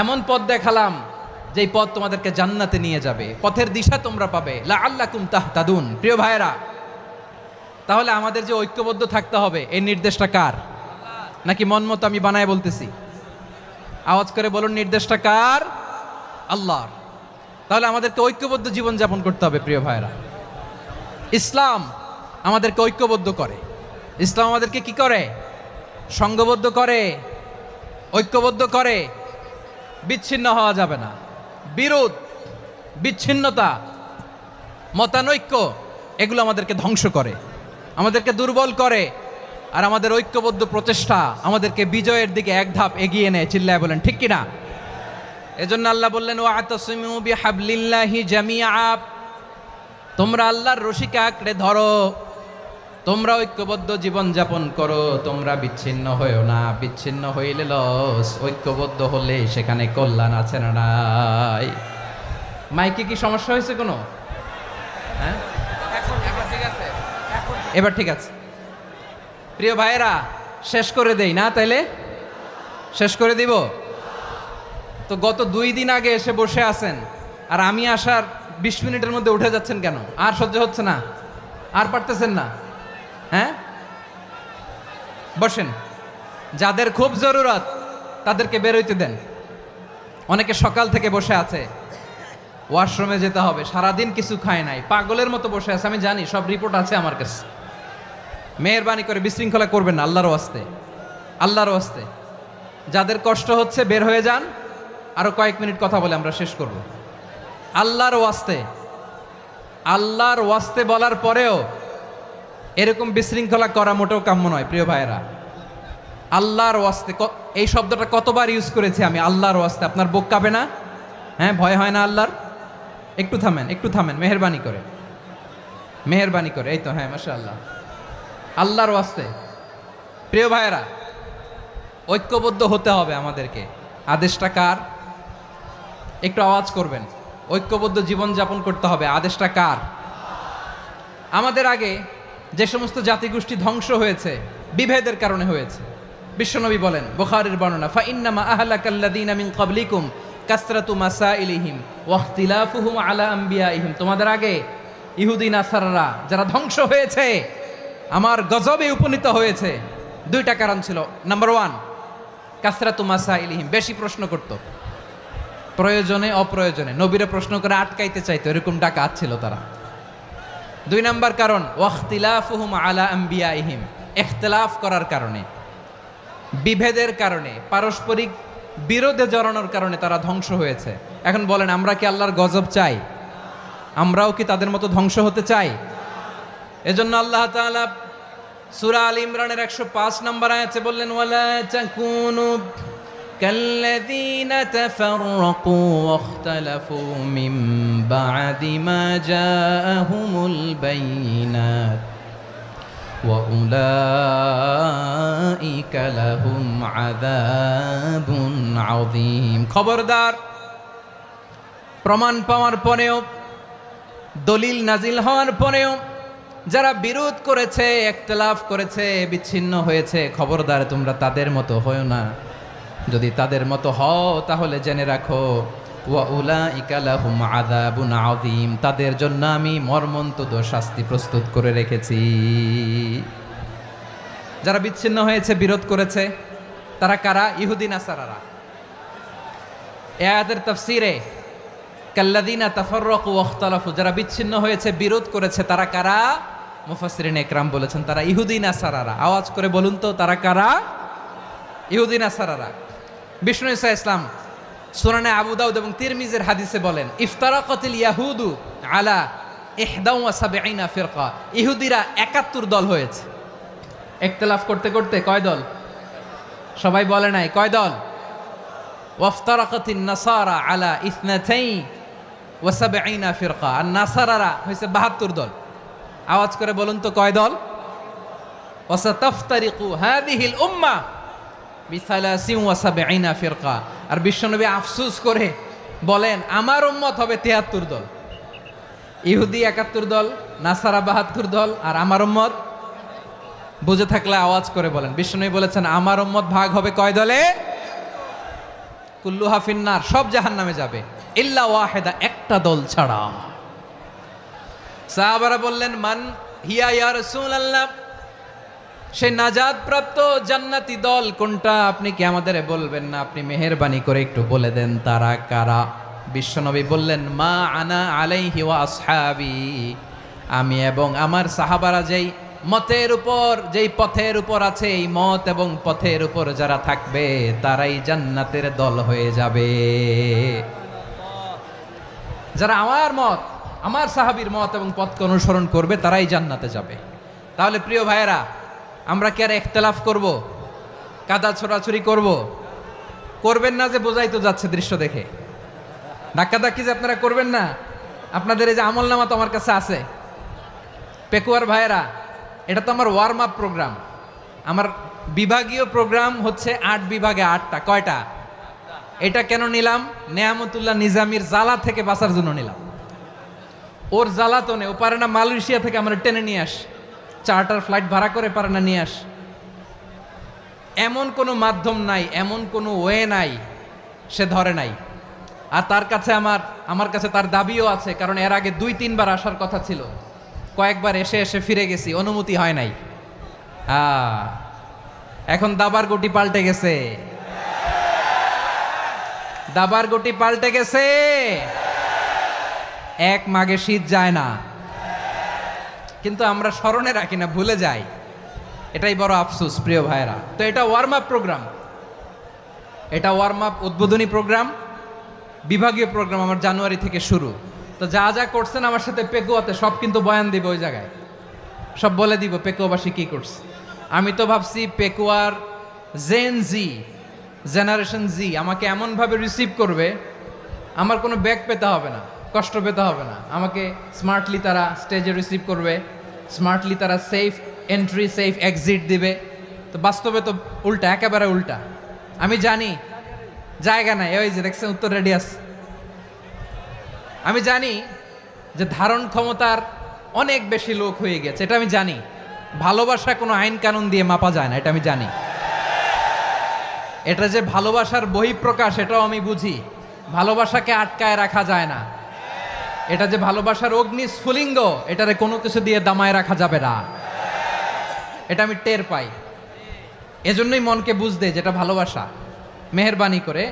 এমন পথ দেখালাম যেই পথ তোমাদেরকে জান্নাতে নিয়ে যাবে পথের দিশা তোমরা পাবে লাআল্লাকুম তাহতাদুন প্রিয় ভাইরা তাহলে আমাদের যে ঐক্যবদ্ধ থাকতে হবে এই নির্দেশটা কার নাকি মন মতো আমি বানায় বলতেছি আওয়াজ করে বলুন নির্দেশটা কার আল্লাহর তাহলে আমাদেরকে ঐক্যবদ্ধ জীবন যাপন করতে হবে প্রিয় ভাইরা ইসলাম আমাদেরকে ঐক্যবদ্ধ করে ইসলাম আমাদেরকে কি করে সংঘবদ্ধ করে ঐক্যবদ্ধ করে বিচ্ছিন্ন হওয়া যাবে না বিরোধ বিচ্ছিন্নতা মতানৈক্য এগুলো আমাদেরকে ধ্বংস করে আমাদেরকে দুর্বল করে আর আমাদের ঐক্যবদ্ধ প্রচেষ্টা আমাদেরকে বিজয়ের দিকে এক ধাপ এগিয়ে নেয় চিল্লায় বলেন ঠিক কিনা এজন্য আল্লাহ বললেন ওয়াতাসিমু বিহাবলিল্লাহি জামিআ তোমরা আল্লাহর রশিকে আঁকড়ে ধরো তোমরা ঐক্যবদ্ধ জীবন যাপন করো তোমরা বিচ্ছিন্ন হয়েও না বিচ্ছিন্ন হইলে লস ঐক্যবদ্ধ হলে সেখানে কল্যাণ আছে না নাই মাইকে কি সমস্যা হয়েছে কোনো হ্যাঁ ঠিক আছে এবার ঠিক আছে প্রিয় ভাইয়েরা শেষ করে দেই না তাইলে শেষ করে দিব তো গত 2 দিন আগে এসে বসে আছেন আর আমি আসার 20 মিনিটের মধ্যে উঠে যাচ্ছেন কেন আর সহ্য হচ্ছে না আর পারতেছেন না হ্যাঁ বসেন যাদের খুব জরুরত তাদেরকে বের হইতে দেন অনেকে সকাল থেকে বসে আছে ওয়াশরুমে যেতে হবে সারাদিন কিছু খায় নাই পাগলের মতো বসে আছে আমি জানি সব রিপোর্ট আছে আমার কাছে মেহেরবানি করে বিশৃঙ্খলা করবেন না আল্লাহর ওয়াস্তে আল্লাহর ওয়াস্তে যাদের কষ্ট হচ্ছে বের হয়ে যান আরো কয়েক মিনিট কথা বলে আমরা শেষ করব আল্লাহর ওয়াস্তে বলার পরেও এরকম বিশৃঙ্খলা করা মোটেও কাম্য নয় প্রিয় ভাইয়েরা আল্লাহর ওয়াস্তে এই শব্দটা কতবার ইউজ করেছি আমি আল্লাহর ওয়াস্তে আপনার বুক কাঁপে না হ্যাঁ ভয় হয় না আল্লাহর একটু থামেন মেহেরবানি করে এই তো হ্যাঁ মাশাআল্লাহ আল্লাহর ওয়াস্তে প্রিয় ভাইয়েরা ঐক্যবদ্ধ হতে হবে আমাদেরকে আদেশটা কার একটু আওয়াজ করবেন ঐক্যবদ্ধ জীবন যাপন করতে হবে আদেশটা কার আমাদের আগে যে সমস্ত জাতিগোষ্ঠী ধ্বংস হয়েছে বিভেদের কারণে হয়েছে বিশ্বনবী বলেন বুখারীর বর্ণনা ফা ইন্নামা আহলাকাল্লাযীনা মিন ক্বাবলিকুম কাসরাতু মাসাইলিহিম ওয়া ইখতিলাফুহুম আলা আমবিয়াইহিম তোমাদের আগে ইহুদি নাসারারা যারা ধ্বংস হয়েছে, আমার গজবে উপনীত হয়েছে, দুইটা কারণ ছিল। নাম্বার ওয়ান, কাসরাতু মাসাইলিহিম, বেশি প্রশ্ন করত, প্রয়োজনে অপ্রয়োজনে নবীরে প্রশ্ন করে আটকাইতে চাইতো, এরকম ডাকাত ছিল তারা। দুই নাম্বার কারণ, ওয়াখতিলাফুহুম আলা আম্বিয়াইহিম, ইখতিলাফ করার কারণে, বিভেদের কারণে, পারস্পরিক বিরোধে জড়ানোর কারণে তারা ধ্বংস হয়েছে। এখন বলেন, আমরা কি আল্লাহর গজব চাই? আমরাও কি তাদের মতো ধ্বংস হতে চাই? এজন্য আল্লাহ তাআলা সূরা আল ইমরানের 105 নম্বর আয়াতে বললেন, ওয়ালা তাকুনু কাল্লাযীনা তাফাররাকু ওয়াখতালাফু মিন বা'দি মা জাআহুমুল বাইয়িনাত ওয়া উলাইকা লাহুম আযাবুন আযীম। খবরদার, প্রমাণ পাওয়ার পরেও, দলিল নাজিল হওয়ার পরেও যারা বিরোধ করেছে, ইখতিলাফ করেছে, বিচ্ছিন্ন হয়েছে, খবরদার তোমরা তাদের মতো হও না। যদি তাদের মতো হও তাহলে জেনে রাখো, ওয়া উলাইকা লাহুম আযাবুন আযীম, তাদের জন্য আমি মর্মন্তুদ শাস্তি প্রস্তুত করে রেখেছি। যারা বিচ্ছিন্ন হয়েছে, বিরোধ করেছে, তারা কারা? ইহুদি নাসারারা। এই আয়াতের তাফসীরে কাল্লাযীনা তাফাররাকু ওয়াখতালাফু, যারা বিচ্ছিন্ন হয়েছে, বিরোধ করেছে, তারা কারা? মুফাসসিরিন ইকরাম বলেছেন তারা ইহুদি নাসারারা। আওয়াজ করে বলুন তো, তারা কারা? ইহুদি নাসারারা। বিষ্ণু ঈসা ইসলাম সুনানে আবু দাউদ এবং তিরমিজির হাদিসে বলেন, ইফতারাকাতিল ইয়াহুদু আলা 71 ফিরকা, ইহুদিরা 71 দল হয়েছে। ইখতিলাফ করতে করতে কয় দল? সবাই বলে নাই, কয় দল? ওয়াফতারাকাতিন নাসারা আলা 72 ফিরকা, আর নাসারারা হয়েছে 72 দল। আওয়াজ করে বলুন তো, কয় দল? ওয়াসাতাফতারিকু হাযিহিল উম্মাহ বি73 ফিরকা। আর বিশ্বনবী আফসোস করে বলেন, আমার উম্মত হবে 73 দল। ইহুদি 71 দল, নাসারা 72 দল, আর আমার উম্মত, বুঝে থাকলে আওয়াজ করে বলেন। বিশ্বনবী বলেছেন, আমার উম্মত ভাগ হবে কয় দলে? কুল্লুহা ফিন্নার, সব জাহান্নামে যাবে, ইল্লা ওয়াহিদা, একটা দল ছাড়া। সাহাবারা বললেন, মান হিয়া ইয়া রাসূলুল্লাহ, সেই নাজাত প্রাপ্ত জান্নাতি দল কোনটা? আপনি কি আমাদের বলবেন না? আপনি মেহেরবানি করে একটু বলে দেন তারা কারা। বিশ্বনবী বললেন, মা আনা আলাইহি ওয়া আসহাবি, আমি এবং আমার সাহাবারা যেই মতের উপর, যেই পথের উপর আছে, এই মত এবং পথের উপর যারা থাকবে তারাই জান্নাতের দল হয়ে যাবে। যারা আমার মত, আমার সাহাবীর মত এবং পথকে অনুসরণ করবে তারাই জান্নাতে যাবে। তাহলে প্রিয় ভাইয়েরা, আমরা কি আর ইখতিলাফ করব? কাদা ছোড়াছুরি করব? করবেন না যে বোঝাই তো যাচ্ছে দৃশ্য দেখে। ধাক্কাধাক্কি যে আপনারা করবেন না। আপনাদের এই যে আমলনামা তো আমার কাছে আছে। পেকুয়ার ভাইয়েরা, এটা তো আমার ওয়ার্ম আপ প্রোগ্রাম। আমার বিভাগীয় প্রোগ্রাম হচ্ছে 8 বিভাগে 8টা। কয়টা? এটা কেন নিলাম? নেয়ামতুল্লাহ নিজামীর জ্বালা থেকে বাঁচার জন্য নিলাম। ওর জ্বালাতনে ও পারে না মালয়েশিয়া থেকে আমরা টেনে নিয়ে আস, চার্টার ফ্লাইট ভাড়া করে পারে না নিয়ে আস। এমন কোনো মাধ্যম নাই, এমন কোনো ওয়ে নাই সে ধরে নাই। আর তার কাছে আমার কাছে তার দাবিও আছে, কারণ এর আগে 2-3 বার আসার কথা ছিল। কয়েকবার এসে এসে ফিরে গেছি, অনুমতি হয় নাই। এখন দাবার গুটি পাল্টে গেছে, দাবার গুটি পাল্টে গেছে। এক মাঘে শীত যায় না, কিন্তু আমরা স্মরণে রাখি না, ভুলে যাই। এটাই বড় আফসোস প্রিয় ভাইরা। তো এটা ওয়ার্ম আপ প্রোগ্রাম, এটা ওয়ার্ম আপ উদ্বোধনী প্রোগ্রাম, বিভাগীয় প্রোগ্রাম আমার জানুয়ারি থেকে শুরু। তো যা যা করছেন আমার সাথে পেকুয়াতে সব কিন্তু বয়ান দিব, ওই জায়গায় সব বলে দিব পেকুয়াবাসী কি করছে। আমি তো ভাবছি পেকুয়ার জেনারেশন জি আমাকে এমনভাবে রিসিভ করবে, আমার কোনো ব্যাক পেতে হবে না, কষ্ট পেতে হবে না। আমাকে স্মার্টলি তারা স্টেজে রিসিভ করবে, স্মার্টলি তারা সেফ এন্ট্রি সেফ এক্সিট দিবে। তো বাস্তবে তো উল্টা, একেবারে উল্টা। আমি জানি জায়গা নাই, ওই যে দেখছেন উত্তর রেডিয়াস। আমি জানি যে ধারণ ক্ষমতার অনেক বেশি লোক হয়ে গেছে, এটা আমি জানি। ভালোবাসা কোনো আইন কানুন দিয়ে মাপা যায় না, এটা আমি জানি। এটা যে ভালোবাসার বহিঃপ্রকাশ এটাও আমি বুঝি। ভালোবাসাকে আটকায় রাখা যায় না। এটা যে ভালোবাসার অগ্নি স্ফুলিঙ্গ, এটারে কোনো কিছু দিয়ে দামায় রাখা যাবে না। এটা আমি টের পাই, এজন্যই মনকে বুঝতে যেটা ভালোবাসা। মেহেরবানি করে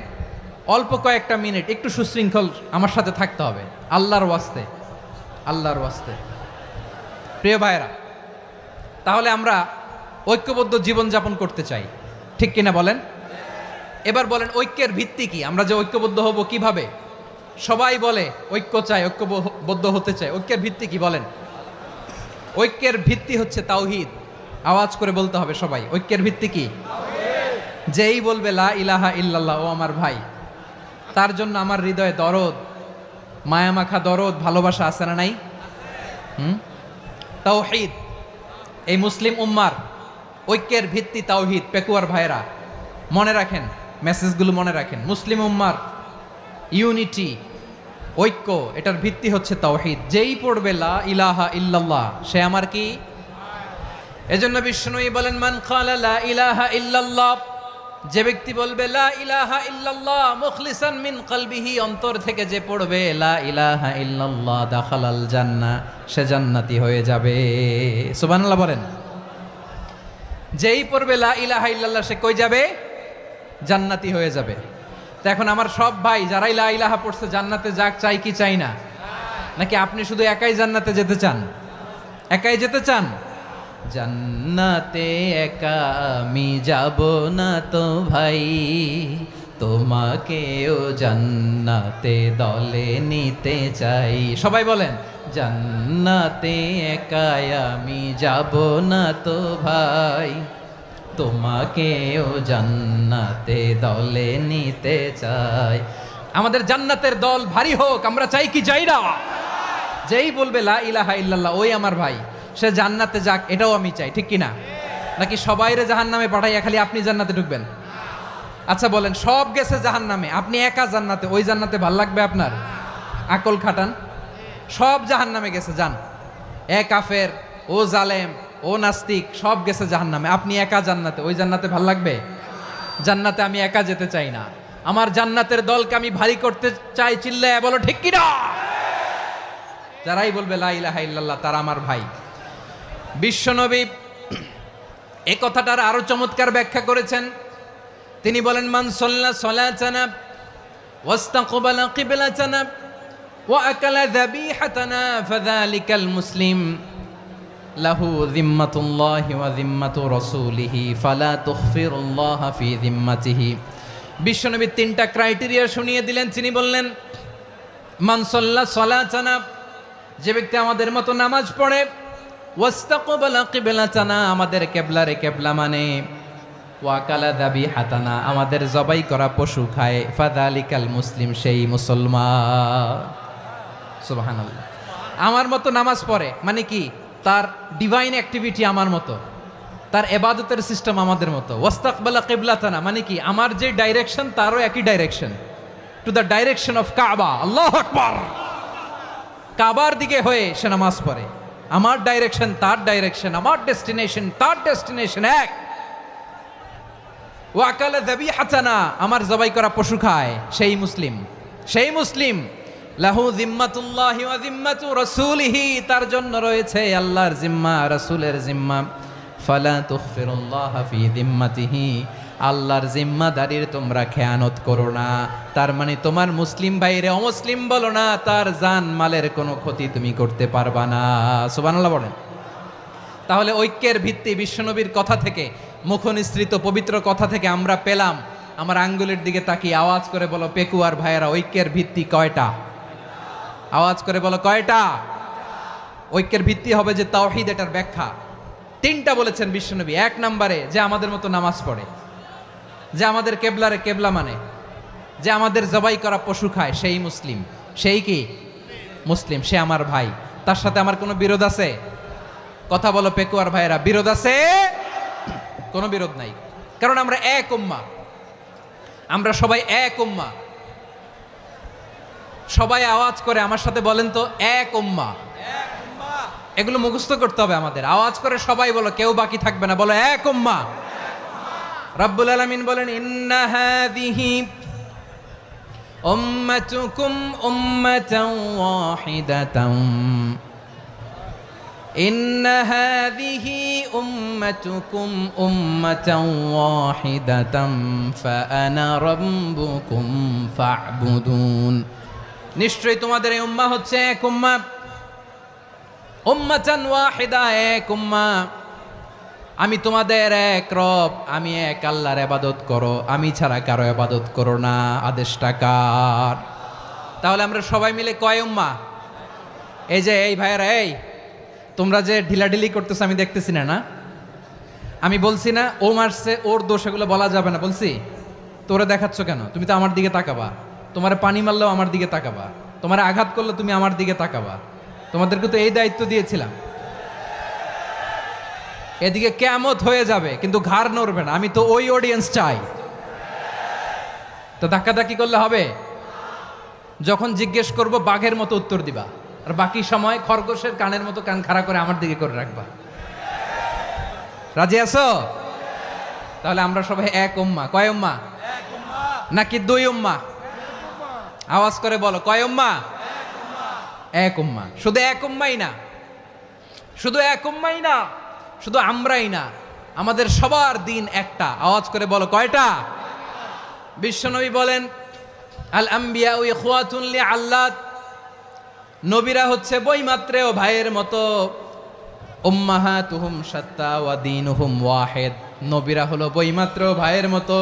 অল্প কয়েকটা মিনিট একটু সুশৃঙ্খল আমার সাথে থাকতে হবে, আল্লাহর ওয়াস্তে, আল্লাহর ওয়াস্তে। প্রিয় ভাইরা, তাহলে আমরা ঐক্যবদ্ধ জীবনযাপন করতে চাই, ঠিক কিনা বলেন? এবার বলেন ঐক্যের ভিত্তি কি? আমরা যে ঐক্যবদ্ধ হব কিভাবে? সবাই বলে ঐক্য চাই, ঐক্যবদ্ধ হতে চাই। ঐক্যের ভিত্তি কি বলেন? ঐক্যের ভিত্তি হচ্ছে তাওহীদ। আওয়াজ করে বলতে হবে সবাই, ঐক্যের ভিত্তি কি? যেই বলবে লা ইলাহা ইল্লাল্লাহ, ও আমার ভাই, তার জন্য আমার হৃদয়ে দরদ, মায়ামাখা দরদ, ভালোবাসা আছে না নাই? তাওহীদ। এই মুসলিম উম্মার ঐক্যের ভিত্তি তাওহীদ। পেকুয়ার ভাইরা মনে রাখেন, মেসেজগুলো মনে রাখেন। মুসলিম উম্মার ইউনিটি, ঐক্য, এটার ভিত্তি হচ্ছে তাওহীদ। যেই পড়বে লা ইলাহা ইল্লাল্লাহ, সে আমার কি? এজন্য বিষ্ণুই বলেন, মান ক্বালা লা ইলাহা ইল্লাল্লাহ, যে ব্যক্তি বলবে লা ইলাহা ইল্লাল্লাহ মুখলিসান মিন কলবিহি, অন্তর থেকে যে পড়বে লা ইলাহা ইল্লাল্লাহ, দাখালাল জান্নাহ, সে জান্নাতি হয়ে যাবে। সুবহানাল্লাহ বলেন। যেই পড়বে লা ইলাহা ইল্লাল্লাহ, সে কই যাবে? জান্নাতি হয়ে যাবে। তো এখন আমার সব ভাই যারাই লা ইলাহা পড়ছে জান্নাতে যাক, চাই কি চাই না? নাকি আপনি শুধু একাই জান্নাতে যেতে চান? একাই যেতে চান? জান্নাতে একা আমি যাব না তো ভাই, তোমাকেও জান্নাতে দলে নিতে চাই। সবাই বলেন, জান্নাতে একা আমি যাব না তো ভাই, তোমাকেও জান্নাতে দলে নিতে চাই। আমাদের জান্নাতের দল ভারী হোক, আমরা চাই কি চাই না? যেই বলবে লা ইলাহা ইল্লাল্লাহ, ওই আমার ভাই, সে জান্নাতে যাক, এটাও আমি চাই, ঠিক কিনা? নাকি সবাইরে জাহান্নামে পাঠাইয়া খালি আপনি জান্নাতে ঢুকবেন? আচ্ছা বলেন, সব গেছে জাহান্নামে, আপনি একা জান্নাতে, ওই জান্নাতে ভাল লাগবে আপনার? আকল খাটান। সব জাহান্নামে গেছে, যান। এ কাফের, ও জালেম, ও নাস্তিক, সব গেছে জাহান্নামে, আপনি একা জান্নাতে, ওই জান্নাতে ভাল লাগবে? জান্নাতে আমি একা যেতে চাই না, আমার জান্নাতের দলকে আমি ভারী করতে চাই। চিল্লায় বলো ঠিক কিনা? যারাই বলবে লা ইলাহা ইল্লাল্লাহ, তারা আমার ভাই। বিশ্বনবী এ কথাটার আরো চমৎকার ব্যাখ্যা করেছেন। তিনি বলেন, মান সাল্লা সালাতানা ওয়াস্তাকবালা কিবলাতানা ওয়া আকালা যাবিহাতানা ফাযালিকাল মুসলিম লাহু যিম্মাতুল্লাহি ওয়া যিম্মাতু রাসূলিহি ফালা তুখফিরুল্লাহা ফি যিম্মাতিহি। বিশ্বনবী তিনটা ক্রাইটেরিয়া শুনিয়ে দিলেন। তিনি বললেন, মান সাল্লা সালাতানা, যে ব্যক্তি আমাদের মতো নামাজ পড়ে, ওয়াস্তাকবালা কিবলাতানা, আমাদের কিবলারে কিবলা মানে, ওয়া কালা যাবিহাতানা, আমাদের জবাই করা পশু খায়, ফাযালিকাল মুসলিম, সেই মুসলমান। সুবহানাল্লাহ। আমার মতো নামাজ পড়ে মানে কি? তার ডিভাইন অ্যাক্টিভিটি আমার মতো, তার ইবাদতের সিস্টেম আমাদের মতো। ওয়াস্তাকবালা কিবলাতানা মানে কি? আমার যে ডাইরেকশন তারও একই direction, to the direction of কাবা। আল্লাহু আকবার। কাবার দিকে হয়ে সে নামাজ পড়ে। আমার ডাইরেকশন তার ডাইরেকশন, আমার ডেস্টিনেশন তার ডেস্টিনেশন এক। ওয়া আকালা যাবিহাতানা, আমার জবাই করা পশু খায়, সেই মুসলিম, সেই মুসলিম। লাহু যিম্মাতুল্লাহি ওয়া যিম্মাতু রাসূলিহি, তার জন্য রয়েছে আল্লাহর জিম্মা, রাসূলের জিম্মা। ফালা তুখফিরুল্লাহা ফি যিম্মাতিহি, আল্লাহর জিম্মাদারির তোমরা খেয়ানত করো না। তার মানে তোমার মুসলিম ভাইরে অমুসলিম বলো না, তার জান মালের কোনো ক্ষতি তুমি করতে পারবা না। সুবহানাল্লাহ বলেন। তাহলে ঐক্যের ভিত্তি বিশ্বনবীর কথা থেকে, মুখনিসৃত পবিত্র কথা থেকে আমরা পেলাম। আমার আঙ্গুলের দিকে তাকিয়ে আওয়াজ করে বলো পেকুয়ার ভাইয়েরা, ঐক্যের ভিত্তি কয়টা? আওয়াজ করে বলো কয়টা? ঐক্যের ভিত্তি হবে যে তাওহীদ, এটার ব্যাখ্যা তিনটা বলেছেন বিশ্বনবী। এক নম্বরে, যে আমাদের মতো নামাজ পড়ে, যে আমাদের কেবলারে কেবলা মানে, যে আমাদের জবাই করা পশু খায়, সেই মুসলিম। সেই কি? মুসলিম, সে আমার ভাই। তার সাথে আমার কোনো বিরোধ আছে? কথা বলো পেকুয়ার ভাইয়েরা, বিরোধ আছে? কোনো বিরোধ নাই, কারণ আমরা এক উম্মাহ, আমরা সবাই এক উম্মাহ। সবাই আওয়াজ করে আমার সাথে বলেন তো, এক উম্মাহ। এগুলো মুখস্থ করতে হবে আমাদের। আওয়াজ করে সবাই বলো, কেউ বাকি থাকবে না, বলো এক উম্মাহ। রব্বুল আলামিন বলেন, ইন্না হাযিহি উম্মাতুকুম উম্মাতান ওয়াহিদাতাম ইন্না হাযিহি উম্মাতুকুম উম্মাতান ওয়াহিদাতাম ফাআনা রাব্বুকুম ফা'বুদুন। নিশ্চয়ই তোমাদের এই উম্মাহ হচ্ছে এক উম্মাহ, উম্মাতান ওয়াহিদা, এক উম্মাহ। আমি তোমাদের এক রব, আমি এক আল্লাহর ইবাদত করো, আমি ছাড়া কারো ইবাদত করো না। আদেশটা কার? তাহলে আমরা সবাই মিলে কয় উম্মাহ? এই যে এই ভাইয়েরা, এই তোমরা যে ঢিলাঢিলি করতেছো আমি দেখতেছি না, না আমি বলছি না ও মারছে ওর দোষ, এগুলো বলা যাবে না বলছি? তোরে দেখাচ্ছ কেন? তুমি তো আমার দিকে তাকাবা। তোমার পানি মারলেও আমার দিকে তাকাবা, তোমার আঘাত করলে তুমি আমার দিকে তাকাবা। তোমাদেরকে তো এই দায়িত্ব দিয়েছিলাম। এদিকে কিয়ামত হয়ে যাবে কিন্তু ঘাড় নড়বে না, আমি তো ওই অডিয়েন্স চাই। তো ধাক্কাধাক্কি করলে হবে? যখন জিজ্ঞেস করব বাঘের মতো উত্তর দিবা, আর বাকি সময় খরগোশের কানের মতো কান খাড়া করে আমার দিকে করে রাখবা। রাজি আছো? তাহলে আমরা সবাই এক উম্মাহ। কয় উম্মাহ? নাকি দুই উম্মাহ? আওয়াজ করে বলো, কয় উম্মাহ? এক উম্মাহ। শুধু এক উম্মাই না, শুধু এক উম্মাই না, শুধু আমরাই না, আমাদের সবার দিন একটা। আওয়াজ করে বলো, কয়টা? বিশ্বনবী বলেন, আল আম্বিয়া ইখওয়াতুন লিআল্লাত, নবীরা হচ্ছে বইমাত্রেও ভাইয়ের মতো। উম্মাহাতুহুম শাত্তা ওয়া দীনুহুম ওয়াহিদ, নবীরা হলো বইমাত্রেও ভাইয়ের মতো।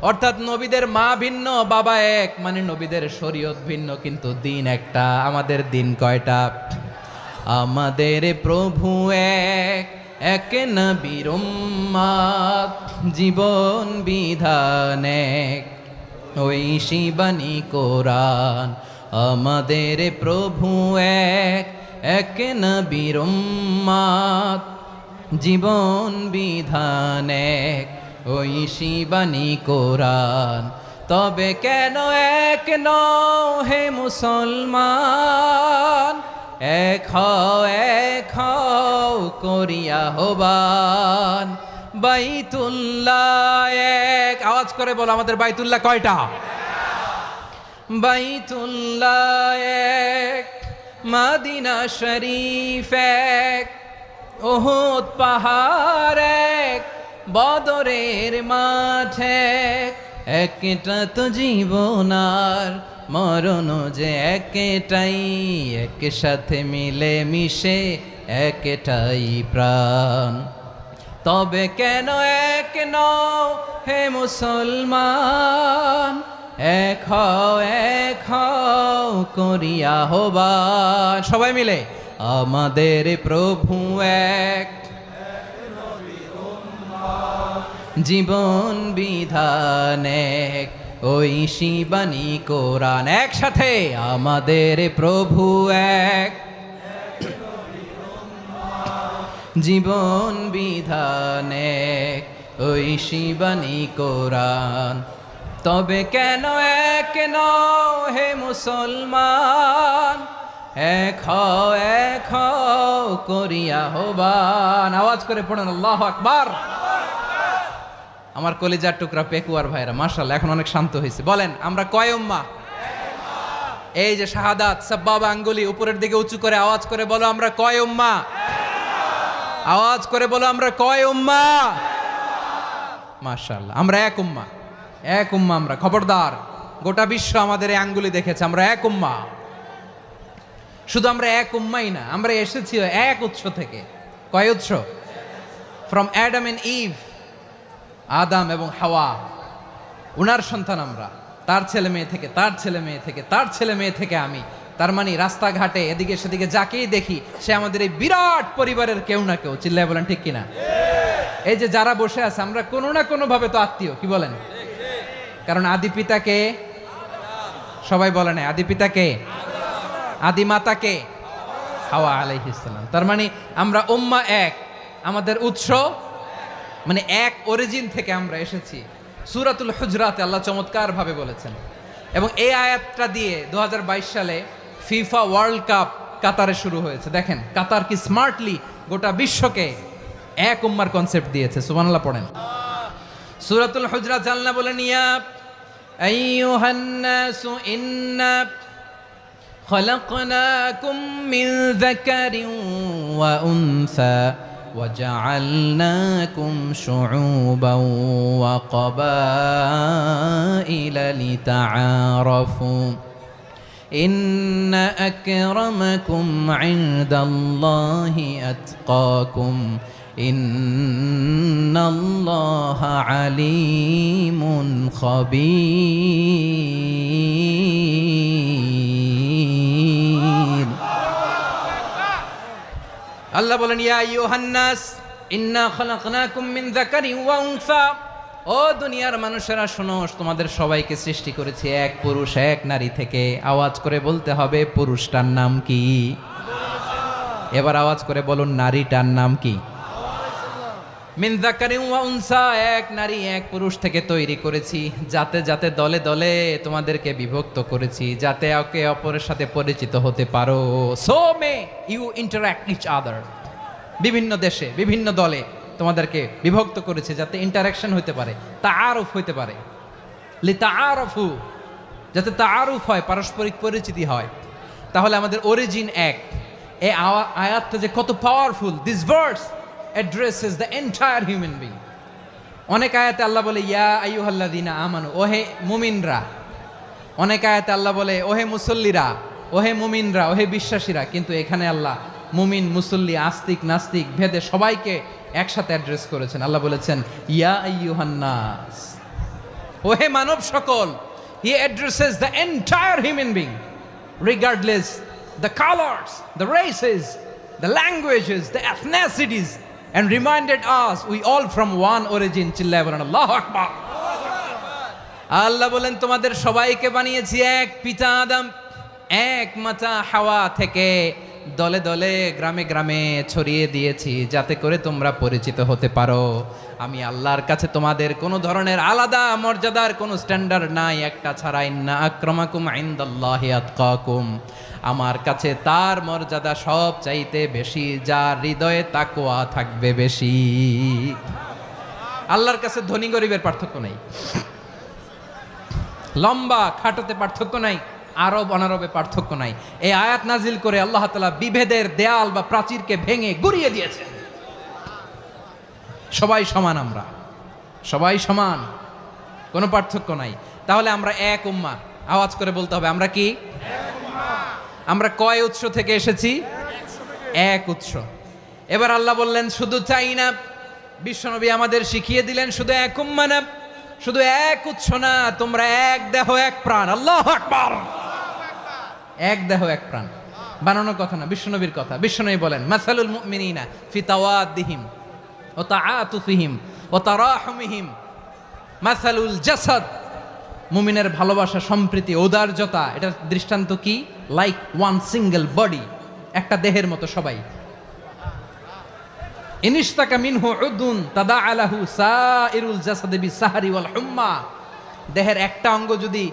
অর্থাৎ নবীদের মা ভিন্ন, বাবা এক, মানে নবীদের শরীয়ত ভিন্ন কিন্তু দিন একটা। আমাদের দিন কয়টা? আমাদের প্রভু এক, এক নবীর উম্মাত, জীবন বিধান এক, ওই শিবানী কোরআন। আমাদের প্রভু এক, এক নবীর উম্মাত, জীবন বিধান এক, ওই শিবানী কোরআন। তবে কেন এক নও হে মুসলমান? এক হও করিয়া হবান। বাইতুল্লাহ এক, আওয়াজ করে বলো আমাদের বাইতুল্লাহ কয়টা? বাইতুল্লাহ এক, মদিনা শরীফ এক, উহুদ পাহাড় এক, বদরের মাঠ এক। একটা তো জীবন আর মরণ যে একটাই, একসাথে মিলে মিশে একটাই প্রাণ। তবে কেন এক নও হে মুসলমান? এক হও করিয়া হবান। সবাই মিলে, আমাদের প্রভু এক, জীবন বিধান এক, ওই শিবানী কোরআন। একসাথে, আমাদের প্রভু এক, জীবন বিধান এক, ওই শিবানী কোরআন। তবে কেন এক নও হে মুসলমান? এক হও করিয়া হবান। আওয়াজ করে পড়েন আল্লাহু আকবার। আমার কলিজার টুকরা পেকুয়ার ভাইরা মাশাআল্লাহ এখন অনেক শান্ত হয়েছে। বলেন আমরা কয় উম্মাহ? এই যে শাহাদাত সাব্বাবা আঙ্গুলি উপরের দিকে উঁচু করে আওয়াজ করে বলো আমরা কয় উম্মাহ? আওয়াজ করে বলো আমরা কয় উম্মাহ? মাশাআল্লাহ আমরা এক উম্মাহ, এক উম্মাহ আমরা। খবরদার, গোটা বিশ্ব আমাদের এই আঙ্গুলি দেখেছে, আমরা এক উম্মাহ। শুধু আমরা এক উম্মাই না, আমরা এসেছি এক উৎস থেকে। কয় উৎস? ফ্রম অ্যাডাম এন্ড ইভ, আদাম এবং হাওয়া, উনার সন্তান আমরা। তার ছেলে মেয়ে থেকে, তার ছেলে মেয়ে থেকে, তার ছেলে মেয়ে থেকে আমি। তার মানে রাস্তাঘাটে এদিকে সেদিকে যাকেই দেখি সে আমাদের এই বিরাট পরিবারের কেউ না কেউ। চিল্লায় বলেন ঠিক কিনা? এই যে যারা বসে আছে আমরা কোনো না কোনো ভাবে তো আত্মীয়, কি বলেন? কারণ আদি পিতাকে সবাই বলে না, আদি পিতাকে, আদি মাতাকে হাওয়া আলাইহিস সালাম। তার মানে আমরা উম্মাহ এক, আমাদের উৎস মানে এক অরিজিন থেকে আমরা এসেছি। সূরাতুল হুজরাতে আল্লাহ চমৎকার ভাবে বলেছেন। এবং এই আয়াতটা দিয়ে 2022 সালে ফিফা ওয়ার্ল্ড কাপ কাতারে শুরু হয়েছে। দেখেন কাতার কি স্মার্টলি গোটা বিশ্বকে এক উম্মার কনসেপ্ট দিয়েছে। সুবহানাল্লাহ পড়েন। সূরাতুল হুজরাত আল্লাহ বলেন, ইয়া আইয়ুহান নাসু ইন্না খলাকনাকুম মিন যাকারিন ওয়া উনসা وجعلناكم شعوبا وقبائل لتعارفوا إن أكرمكم عند الله أتقاكم إن الله عليم خبير আল্লাহ বলেন ইয়া আইয়ুহান নাস ইন্না খলাকনাকুম মিন যাকারিন ওয়া উনসা, ও দুনিয়ার মানুষেরা শোনো, তোমাদের সবাইকে সৃষ্টি করেছি এক পুরুষ এক নারী থেকে। আওয়াজ করে বলতে হবে পুরুষটার নাম কি? এবার আওয়াজ করে বলুন নারীটার নাম কি? মিন যাকারিন ওয়া উনসা, এক নারী এক পুরুষ থেকে তৈরি করেছি, যাতে যাতে দলে দলে তোমাদেরকে বিভক্ত করেছি, যাতে একে অপরের সাথে পরিচিত হতে পারো। So may you interact each other, বিভিন্ন দেশে বিভিন্ন দলে তোমাদেরকে বিভক্ত করেছে যাতে ইন্টারাকশন হতে পারে, তাআরুফ হতে পারে। লিতাআরফু, যাতে তাআরুফ হয়, পারস্পরিক পরিচিতি হয়। তাহলে আমাদের অরিজিন এক। এই আয়াতটা যে কত powerful! This verse addresses the entire human being. অনেক আয়াতে আল্লাহ বলে ইয়া আইয়ুহাল্লাযীনা আমানু, ওহে মুমিনরা। অনেক আয়াতে আল্লাহ বলে ওহে মুসল্লিরা, ওহে মুমিনরা, ওহে বিশ্বাসীরা। কিন্তু এখানে আল্লাহ মুমিন মুসল্লি আস্তিক নাস্তিক ভেদে সবাইকে একসাথে অ্যাড্রেস করেছেন। আল্লাহ বলেছেন ইয়া আইয়ুহান নাস, ওহে মানব সকল। He addresses the entire human being regardless the colors, the races, the languages, the ethnicities, and reminded us we all from one origin. চিল্লায় বলেন আল্লাহু আকবার। আল্লাহ বলেন তোমাদের সবাইকে বানিয়েছি এক পিতা আদম, এক মাতা হাওয়া থেকে, দলে দলে গ্রামে গ্রামে ছড়িয়ে দিয়েছি যাতে করে তোমরা পরিচিত হতে পারো। আমি আল্লাহর কাছে তোমাদের কোনো ধরনের আলাদা মর্যাদার কোনো স্ট্যান্ডার্ড নাই একটা ছাড়া। ইন্না আক্রামাকুম ইনদাল্লাহি আতকাকুম, আমার কাছে তার মর্যাদা সব চাইতে বেশি যার হৃদয়ে তাকওয়া থাকবে বেশি। আল্লাহর কাছে ধনী গরিবের পার্থক্য নাই, লম্বা খাটোতে পার্থক্য নাই, আরব অনারবে পার্থক্য নাই। এই আয়াত নাজিল করে আল্লাহ তাআলা বিভেদের দেয়াল বা প্রাচীরকে ভেঙে গুড়িয়ে দিয়েছেন। সবাই সমান, আমরা সবাই সমান, কোনো পার্থক্য নাই। তাহলে আমরা এক উম্মাহ। আওয়াজ করে বলতে হবে আমরা কি? আমরা কয় উৎস থেকে এসেছি? এক উৎস। এবার আল্লাহ বললেন শুধু চাই না, বিশ্বনবী আমাদের শিখিয়ে দিলেন শুধু এক উম্মাহ না, শুধু এক উৎস না, তোমরা এক দেহ এক প্রাণ। আল্লাহু আকবার। এক দেহ এক প্রাণ বানানো কথা না, বিশ্বনবীর কথা। বিশ্বনবী বলেন মাসালুল মুমিনিনা ফি তাওয়াদ্দিহিম ওয়া তাআতুফিহিম ওয়া তারাহুমিহিম মাসালুল জাসাদ, মুমিনের ভালোবাসা, সম্প্রীতি, ঔদার্যতা, এটার দৃষ্টান্ত কি? লাইক ওয়ান সিঙ্গেল বডি, একটা দেহের মতো সবাই। ইনিশতাকা মিনহু উদুন তাদাআলাহু সাইরুল জাসাদি বিসাহরি ওয়াল হুম্মা, দেহের একটা অঙ্গ যদি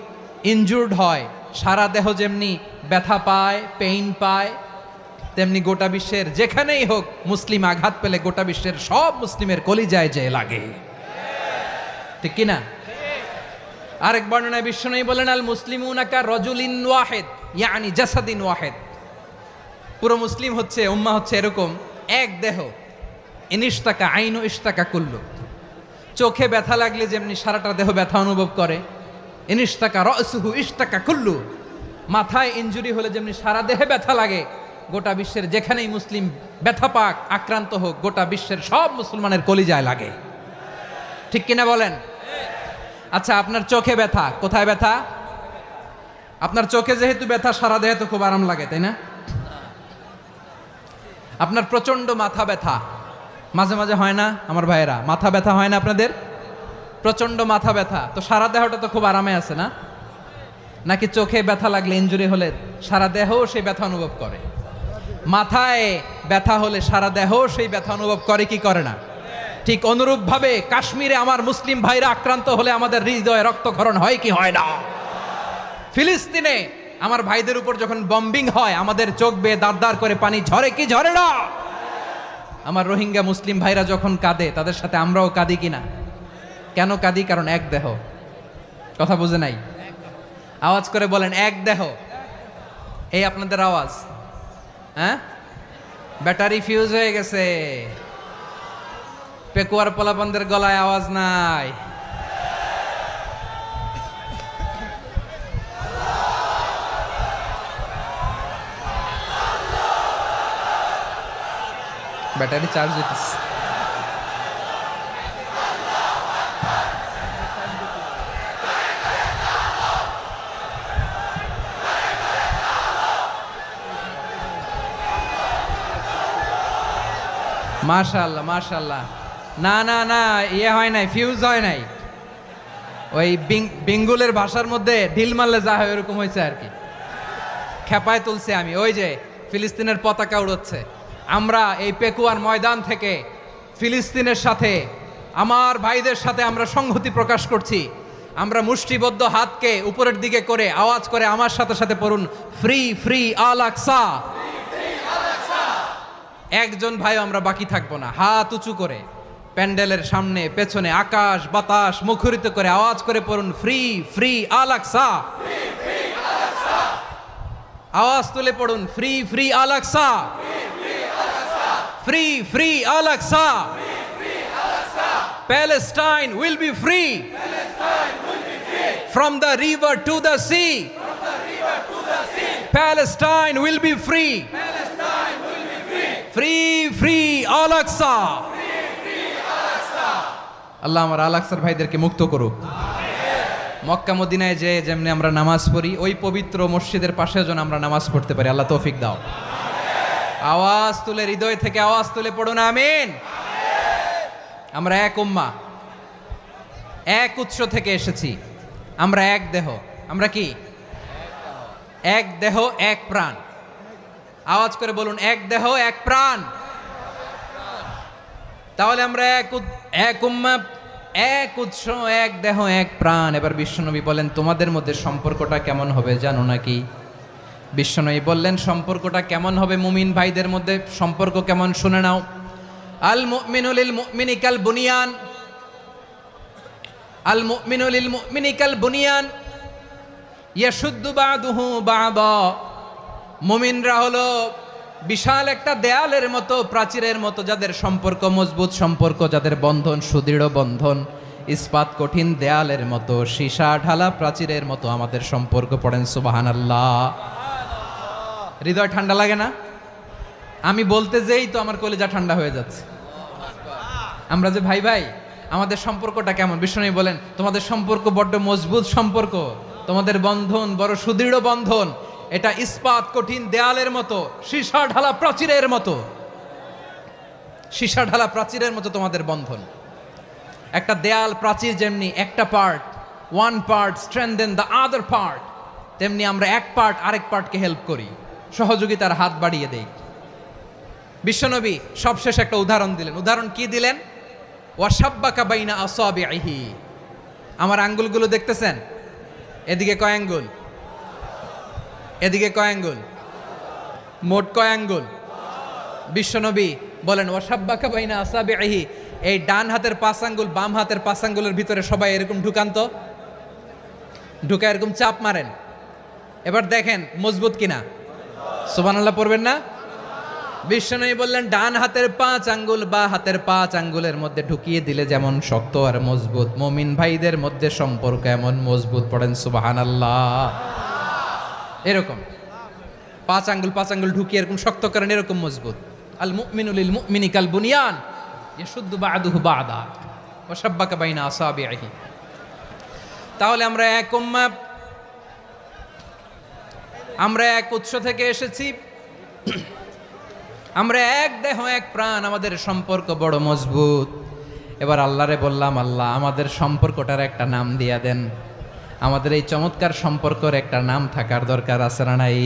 ইনজুর্ড হয় সারা দেহ যেমনি ব্যথা পায়, পেইন পায়, তেমনি গোটা বিশ্বের যেখানেই হোক মুসলিম আঘাত পেলে গোটা বিশ্বের সব মুসলিমের কলিজায় যে লাগে, ঠিক কিনা? আরেক বর্ণনায় বিশ্বনবী বলেন আল মুসলিমুনা কা রাজুলিন ওয়াহিদ ইয়ানি জাসাদিন ওয়াহিদ, পুরো মুসলিম হচ্ছে, উম্মাহ হচ্ছে এরকম এক দেহ। ইনিশতাকা আইনু ইশতাকা কুল্লু, চোখে ব্যথা লাগলে যেমনি সারাটা দেহ ব্যথা অনুভব করে, ইনিশতাকা রাসুহু ইশতাকা কুল্লু, মাথায় ইনজুরি হলে যেমনি সারা দেহে ব্যথা লাগে, গোটা বিশ্বের যেখানেই মুসলিম ব্যথা পাক, আক্রান্ত হোক, গোটা বিশ্বের সব মুসলমানের কলিজায় লাগে, ঠিক কিনা বলেন? আচ্ছা, আপনার চোখে ব্যথা, কোথায় ব্যথা? আপনার চোখে যেহেতু ব্যথা, সারা দেহে তো খুব আরাম লাগে, তাই না? আপনার প্রচন্ড মাথা ব্যথা মাঝে মাঝে হয় না আমার ভাইয়েরা? মাথা ব্যথা হয় না আপনাদের? প্রচন্ড মাথা ব্যথা, তো সারা দেহটা তো খুব আরামে আছে না? নাকি চোখে ব্যথা লাগলে, ইনজুরি হলে সারা দেহ সেই ব্যথা অনুভব করে? মাথায় ব্যথা হলে সারা দেহ সেই ব্যথা অনুভব করে কি করে না? ঠিক অনুরূপভাবে কাশ্মীরে আমার মুসলিম ভাইরা আক্রান্ত হলে আমাদের হৃদয়ে রক্তক্ষরণ হয় কি হয় না? ফিলিস্তিনে আমার ভাইদের উপর যখন বম্বিং হয় আমাদের চোখ বেয়ে দাঁড় দাঁড় করে পানি ঝরে কি ঝরে না? আমার রোহিঙ্গা মুসলিম ভাইরা যখন কাঁদে তাদের সাথে আমরাও কাঁদি কিনা? কেন কাঁদি? কারণ এক দেহ। কথা বুঝে নাই? আওয়াজ করে বলেন এক দেহ। এই আপনাদের আওয়াজ। হ্যাঁ, ব্যাটারি ফিউজ হয়ে গেছে। পেকুয়ার পোলাপানদের গলায় আওয়াজ নাই। ব্যাটারি চার্জ হইতেছে। মাশাআল্লাহ মাশাআল্লাহ। না না না, ইয়ে হয় নাই, ফিউজ হয় নাই। ওই বেঙ্গুলের ভাষার মধ্যে ঢিল মারলে যা হয় ওরকম হয়েছে আর কি। খেপায় তুলছে আমি। ওই যে ফিলিস্তিনের পতাকা উড়োচ্ছে। আমরা এই পেকুয়ার ময়দান থেকে ফিলিস্তিনের সাথে, আমার ভাইদের সাথে আমরা সংহতি প্রকাশ করছি। আমরা মুষ্টিবদ্ধ হাতকে উপরের দিকে করে আওয়াজ করে আমার সাথে সাথে পড়ুন, ফ্রি ফ্রি আল আকসা। একজন ভাই আমরা বাকি থাকবো না। হাত উঁচু করে প্যান্ডেলের সামনে পেছনে আকাশ বাতাস মুখরিত করে আওয়াজ করে পড়ুন, ফ্রি ফ্রি আল আকসা। আওয়াজ তুলে পড়ুন, free free Al Aqsa, free free Al Aqsa. Palestine will be free from the river to the sea. Palestine will be free. Free free Al Aqsa. আল্লাহ আমার আল আকসার ভাইদেরকে মুক্ত করুক। মক্কা মদিনায় যে যেমনি আমরা নামাজ পড়ি, ওই পবিত্র মসজিদের পাশে যেন আমরা নামাজ পড়তে পারি। আল্লাহ তৌফিক দাও। আওয়াজ তুলে, হৃদয় থেকে আওয়াজ তুলে পড়ুন আমিন। আমরা এক উম্মাহ, এক উৎস থেকে এসেছি। আমরা এক দেহ। আমরা কি? এক দেহ এক প্রাণ। আওয়াজ করে বলুন, এক দেহ এক প্রাণ। তাহলে আমরা এক উম্মাহ, এক উৎস, এক দেহ এক প্রাণ। এবার বিশ্বনবী বলেন, তোমাদের মধ্যে সম্পর্কটা কেমন হবে জানো নাকি? বিশ্বনবী বললেন, সম্পর্কটা কেমন হবে মুমিন ভাইদের মধ্যে? সম্পর্ক কেমন শুনে নাও। আল মুমিনু লিল মুমিনি কাল বুনিয়ান, আল মুমিনু লিল মুমিনি কাল বুনিয়ান ইয়াশুদ্দু বাদুহু বাদা। মুমিনরা হলো বিশাল একটা দেয়ালের মতো, প্রাচীরের মতো, যাদের সম্পর্ক মজবুত সম্পর্ক, যাদের বন্ধন সুদৃঢ় বন্ধন, ইস্পাত কঠিন দেয়ালের মতো, সীসা ঢালা প্রাচীরের মতো আমাদের সম্পর্ক। পড়েন সুবহানাল্লাহ। হৃদয় ঠান্ডা লাগে না? আমি বলতে যেই তো আমার কলিজা ঠান্ডা হয়ে যাচ্ছে। আমরা যে ভাই ভাই, আমাদের সম্পর্কটা কেমন? বিষ্ণু বলেন, তোমাদের সম্পর্ক বড্ড মজবুত সম্পর্ক, তোমাদের বন্ধন বড় সুদৃঢ় বন্ধন। এটা ইস্পাত কঠিন দেয়ালের মতো, সীসা ঢালা প্রাচীরের মতো, সীসা ঢালা প্রাচীরের মতো তোমাদের বন্ধন। একটা দেয়াল প্রাচীর যেমনি একটা part, one part strengthen the other part, তেমনি আমরা এক পার্ট আরেক পার্টকে হেল্প করি, সহযোগিতার হাত বাড়িয়ে দেই। বিশ্বনবী সবশেষ একটা উদাহরণ দিলেন। উদাহরণ কি দিলেন? ওয়াশাব্বাকা বাইনা আসাবিহি। আমার আঙ্গুলগুলো দেখতেছেন? এদিকে কয় আঙ্গুল, এদিকে কয় আঙ্গুল, মোট কয় আঙ্গুল? বিশ্বনবী বলেন, ওয়াশাব্বাকা বাইনা আসাবিহি। এই ডান হাতের 5 আঙ্গুল বাম হাতের 5 আঙ্গুলের ভিতরে সবাই এরকম ঢুকান তো, ঢুকা এরকম চাপ মারেন। এবার দেখেন মজবুত কিনা। সুবহানাল্লাহ পড়বেন না? বিশ্বনবী বললেন, ডান হাতের 5 আঙ্গুল বা হাতের 5 আঙ্গুলের মধ্যে ঢুকিয়ে দিলে যেমন শক্ত আর মজবুত, মুমিন ভাইদের মধ্যে সম্পর্ক এমন মজবুত। পড়েন সুবহানাল্লাহ। এরকম 5 আঙ্গুল ঢুকিয়ে এরকম শক্ত করেন, এরকম মজবুত। আল মুমিনু লিল মুমিনি কাল বুনিয়ান ইয়াশুদ্দু বাদুহু বাদা ওয়া শাব্বাকা বাইনা আসাবিহি। তাহলে আমরা এক উম্মাহ, আমরা এক উৎস থেকে এসেছি, আমরা এক দেহ এক প্রাণ, আমাদের সম্পর্ক বড় মজবুত। এবার আল্লাহরে বললাম, আল্লাহ আমাদের সম্পর্কটার একটা নাম দিয়া দেন। আমাদের এই চমৎকার সম্পর্কের একটা নাম থাকার দরকার আছে না নাই?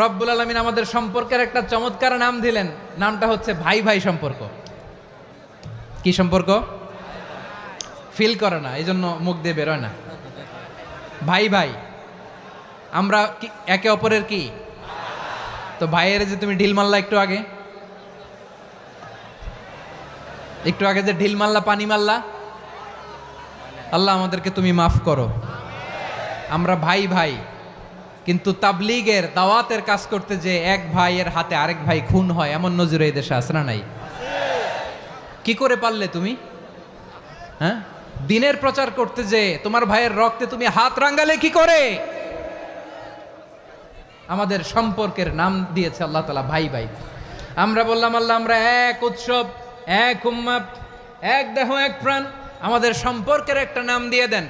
রব্বুল আলামিন আমাদের সম্পর্কের একটা চমৎকার নাম দিলেন। নামটা হচ্ছে ভাই ভাই সম্পর্ক। কি সম্পর্ক? ফিল করে না, এই জন্য মুখ দিয়ে বেরোয় না। ভাই ভাই, আমরা একে অপরের কি? তো ভাইয়ের যে তুমি ঢিল মারলা একটু আগে, একটু আগে যে ঢিল মারলা, পানি মারলা, আল্লাহ আমাদেরকে তুমি মাফ করো। আমরা ভাই ভাই, কিন্তু তাবলীগের দাওয়াতের কাজ করতে যে এক ভাইয়ের হাতে আরেক ভাই খুন হয়, এমন নজির এই দেশে আছে না নাই? কি করে পারলে তুমি? হ্যাঁ, দিনের প্রচার করতে যে তোমার ভাইয়ের রক্তে তুমি হাত রাঙ্গালে কি করে? আমাদের সম্পর্কের নাম দিয়েছে আল্লাহ তাআলা ভাই ভাই। আমরা বললাম আল্লাহ আমরা এক উৎসব, এক উম্মাত, এক দেহ, এক প্রাণ, আমাদের সম্পর্কের একটা নাম দিয়ে দেন।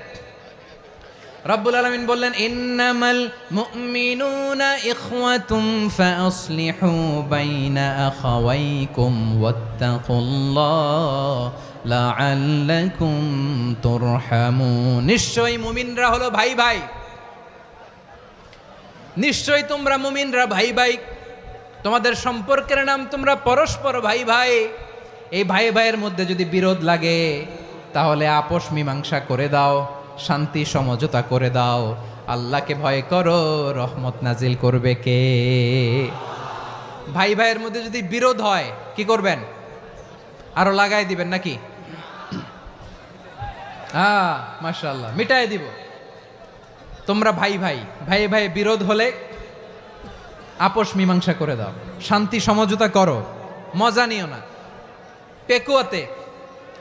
রব্বুল আলামিন বললেন ইন্নামাল মুমিনুনা ইখওয়াতুম ফাসলিহু বাইনা আখাওয়াইকুম ওয়াত্তাকুল্লাহ লাআল্লাকুম তুরহামুন। নিশ্চয়ই মুমিনরা হলো ভাই ভাই, নিশ্চয়ই তোমরা মুমিনরা ভাই ভাই, তোমাদের সম্পর্কের নাম তোমরা পরস্পর ভাই ভাই। এই ভাই ভাইয়ের মধ্যে যদি বিরোধ লাগে তাহলে আপোষ মীমাংসা করে দাও, শান্তি সমঝোতা করে দাও। আল্লাহকে ভয় করো, রহমত নাজিল করবে কে? ভাই ভাইয়ের মধ্যে যদি বিরোধ হয় কি করবেন? আরো লাগাই দিবেন নাকি? মাশাআল্লাহ, মিটাই দিব। তোমরা ভাই ভাই, ভাই ভাই বিরোধ হলে আপোষ মীমাংসা করে দাও, শান্তি সমঝোতা করো, মজা নিও না। পেকুয়াতে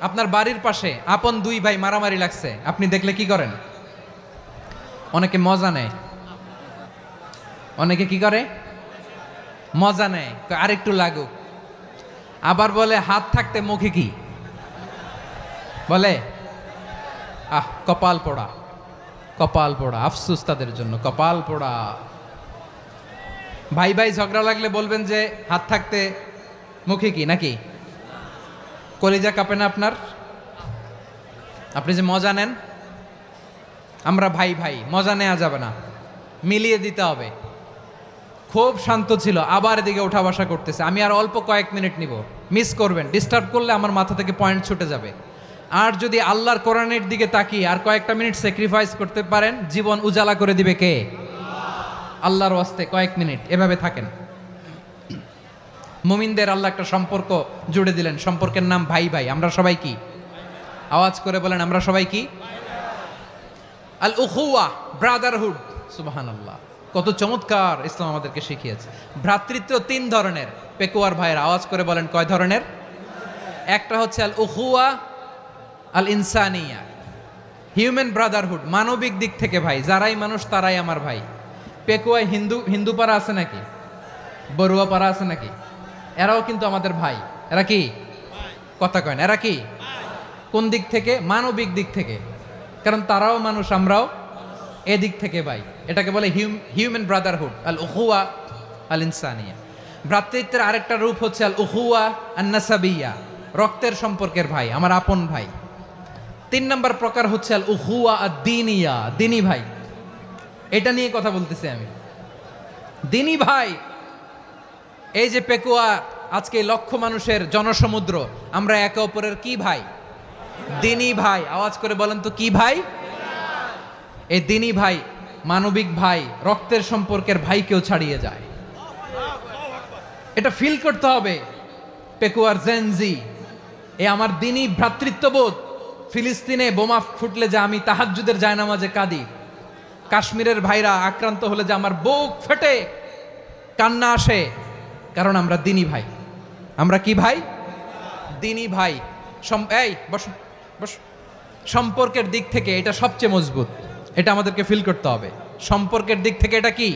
আপনার বাড়ির পাশে আপন দুই ভাই মারামারি লাগছে, আপনি দেখলে কি করেন? অনেকে মজা নেয়, অনেকে কি করে? মজা নেয়, আরেকটু লাগুক। আবার বলে হাত থাকতে মুখে কি বলে? কপাল পোড়া, কপাল পোড়া, আফসোস তাদের জন্য, কপাল পোড়া। ভাই ভাই ঝগড়া লাগলে বলবেন যে হাত থাকতে মুখে কি, নাকি? কলিজা কাঁপে না আপনার? আপনি যে মজা নেন। আমরা ভাই ভাই, মজা নেওয়া যাবে না, মিলিয়ে দিতে হবে। খুব শান্ত ছিল, আবার এদিকে ওঠা বসা করতেছে। আমি আর অল্প কয়েক মিনিট নিব, মিস করবেন। ডিস্টার্ব করলে আমার মাথা থেকে পয়েন্ট ছুটে যাবে। আর যদি আল্লাহর কোরআনের দিকে তাকিয়ে আর কয়েকটা মিনিট স্যাক্রিফাইস করতে পারেন, জীবন উজালা করে দিবে কে? আল্লাহর ওয়াস্তে কয়েক মিনিট এভাবে থাকেন। মুমিনদের আল্লাহ একটা সম্পর্ক জুড়ে দিলেন, সম্পর্কের নাম ভাই ভাই। আমরা সবাই কি? আওয়াজ করে বলেন, আমরা সবাই কি? আল উখুয়া, ব্রাদারহুড। সুবহানাল্লাহ, কত চমৎকার ইসলাম আমাদেরকে শিখিয়েছে। ভ্রাতৃত্ব তিন ধরনের। পেকুয়ার ভাইয়ের আওয়াজ করে বলেন, কয় ধরনের? একটা হচ্ছে আল উখুয়া আল ইনসানিয়া, হিউম্যান ব্রাদারহুড, মানবিক দিক থেকে ভাই, যারাই মানুষ তারাই আমার ভাই। পেকুয়ায় হিন্দু পাড়া আছে নাকি? বড়ুয়া পাড়া আছে নাকি? এরাও কিন্তু আমাদের ভাই। এরা কি? কথা কয় না, এরা কি? কোন দিক থেকে? মানবিক দিক থেকে, কারণ তারাও মানুষ, আমরাও এদিক থেকে ভাই। এটাকে বলে হিউম্যান ব্রাদারহুড, আল উখুয়া আল ইনসানিয়া। ভ্রাতৃত্বের আরেকটা রূপ হচ্ছে আল উখুয়া আন নাসাবিয়া, রক্তের সম্পর্কের ভাই, আমার আপন ভাই। তিন নম্বর প্রকার হচ্ছে আল উখুয়া আদ দ্বীনিয়া, দ্বীনি ভাই। এটা নিয়ে কথা বলতেছি আমি, দ্বীনি ভাই। এই যে পেকুয়া, আজকে লক্ষ মানুষের জনসমুদ্র, আমরা একে অপরের কি ভাই? দ্বীনি ভাই। আওয়াজ করে বলেন তো, কি ভাই? এই দ্বীনি ভাই, মানবিক ভাই, রক্তের সম্পর্কের ভাইকেও ছাড়িয়ে যায়। এটা ফিল করতে হবে। পেকুয়ার জেনজি, এ আমার দ্বীনি ভ্রাতৃত্ববোধ। ফিলিস্তিনে বোমা ফুটলে যে আমি তাহাজ্জুদের জায়নামাজে কাঁদি, কাশ্মীরের ভাইরা আক্রান্ত হলে যে আমার বুক ফেটে কান্না আসে, কারণ আমরা দ্বীনি ভাই। আমরা কি ভাই? দ্বীনি ভাই। এই বস বস। সম্পর্কের দিক থেকে এটা সবচেয়ে মজবুত, এটা আমাদেরকে ফিল করতে হবে। সম্পর্কের দিক থেকে এটা কি?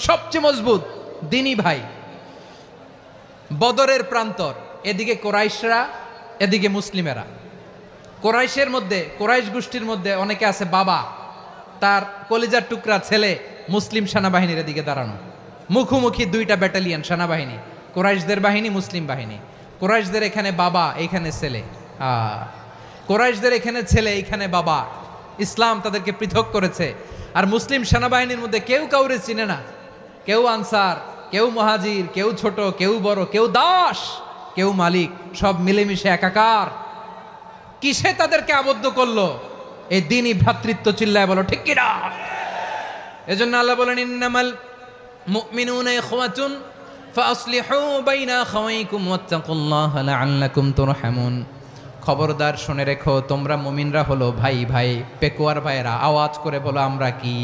সবচেয়ে মজবুত, দ্বীনি ভাই। বদরের প্রান্তর, এদিকে কোরাইশরা, এদিকে মুসলিমেরা। কোরাইশের মধ্যে, কোরাইশ গোষ্ঠীর মধ্যে অনেকে আছে বাবা, তার কলিজার টুকরা ছেলে মুসলিম সেনাবাহিনীর এদিকে দাঁড়ানো, মুখোমুখি দুইটা ব্যাটালিয়ন সেনাবাহিনী, কোরাইশদের বাহিনী, মুসলিম বাহিনী। কোরাইশদের এখানে বাবা, এইখানে ছেলে। কোরাইশদের এখানে ছেলে, এইখানে বাবা। ইসলাম তাদেরকে পৃথক করেছে। আর মুসলিম সেনাবাহিনীর মধ্যে কেউ কাউরে চিনে না, কেউ আনসার, কেউ মুহাজির, কেউ ছোট, কেউ বড়, কেউ দাস, কেউ মালিক, সব মিলেমিশে একাকার। কিসে তাদেরকে আবদ্ধ করলো? এই দ্বীনি ভ্রাতৃত্ব। চিল্লায় বলো ঠিক কিনা? এজন্য আল্লাহ বলেন, ইন্নামাল মুমিনুনা ইখওয়াতুন ফাসলিহু বাইনা আখাওয়াইকুম ওয়াত্তাকুল্লাহা লাআল্লাকুম তুরহামুন। খবরদার শুনে রেখো, তোমরা মুমিনরা হলো ভাই ভাই, পেকুয়ার ভাইয়েরা আওয়াজ করে বলো আমরা কি?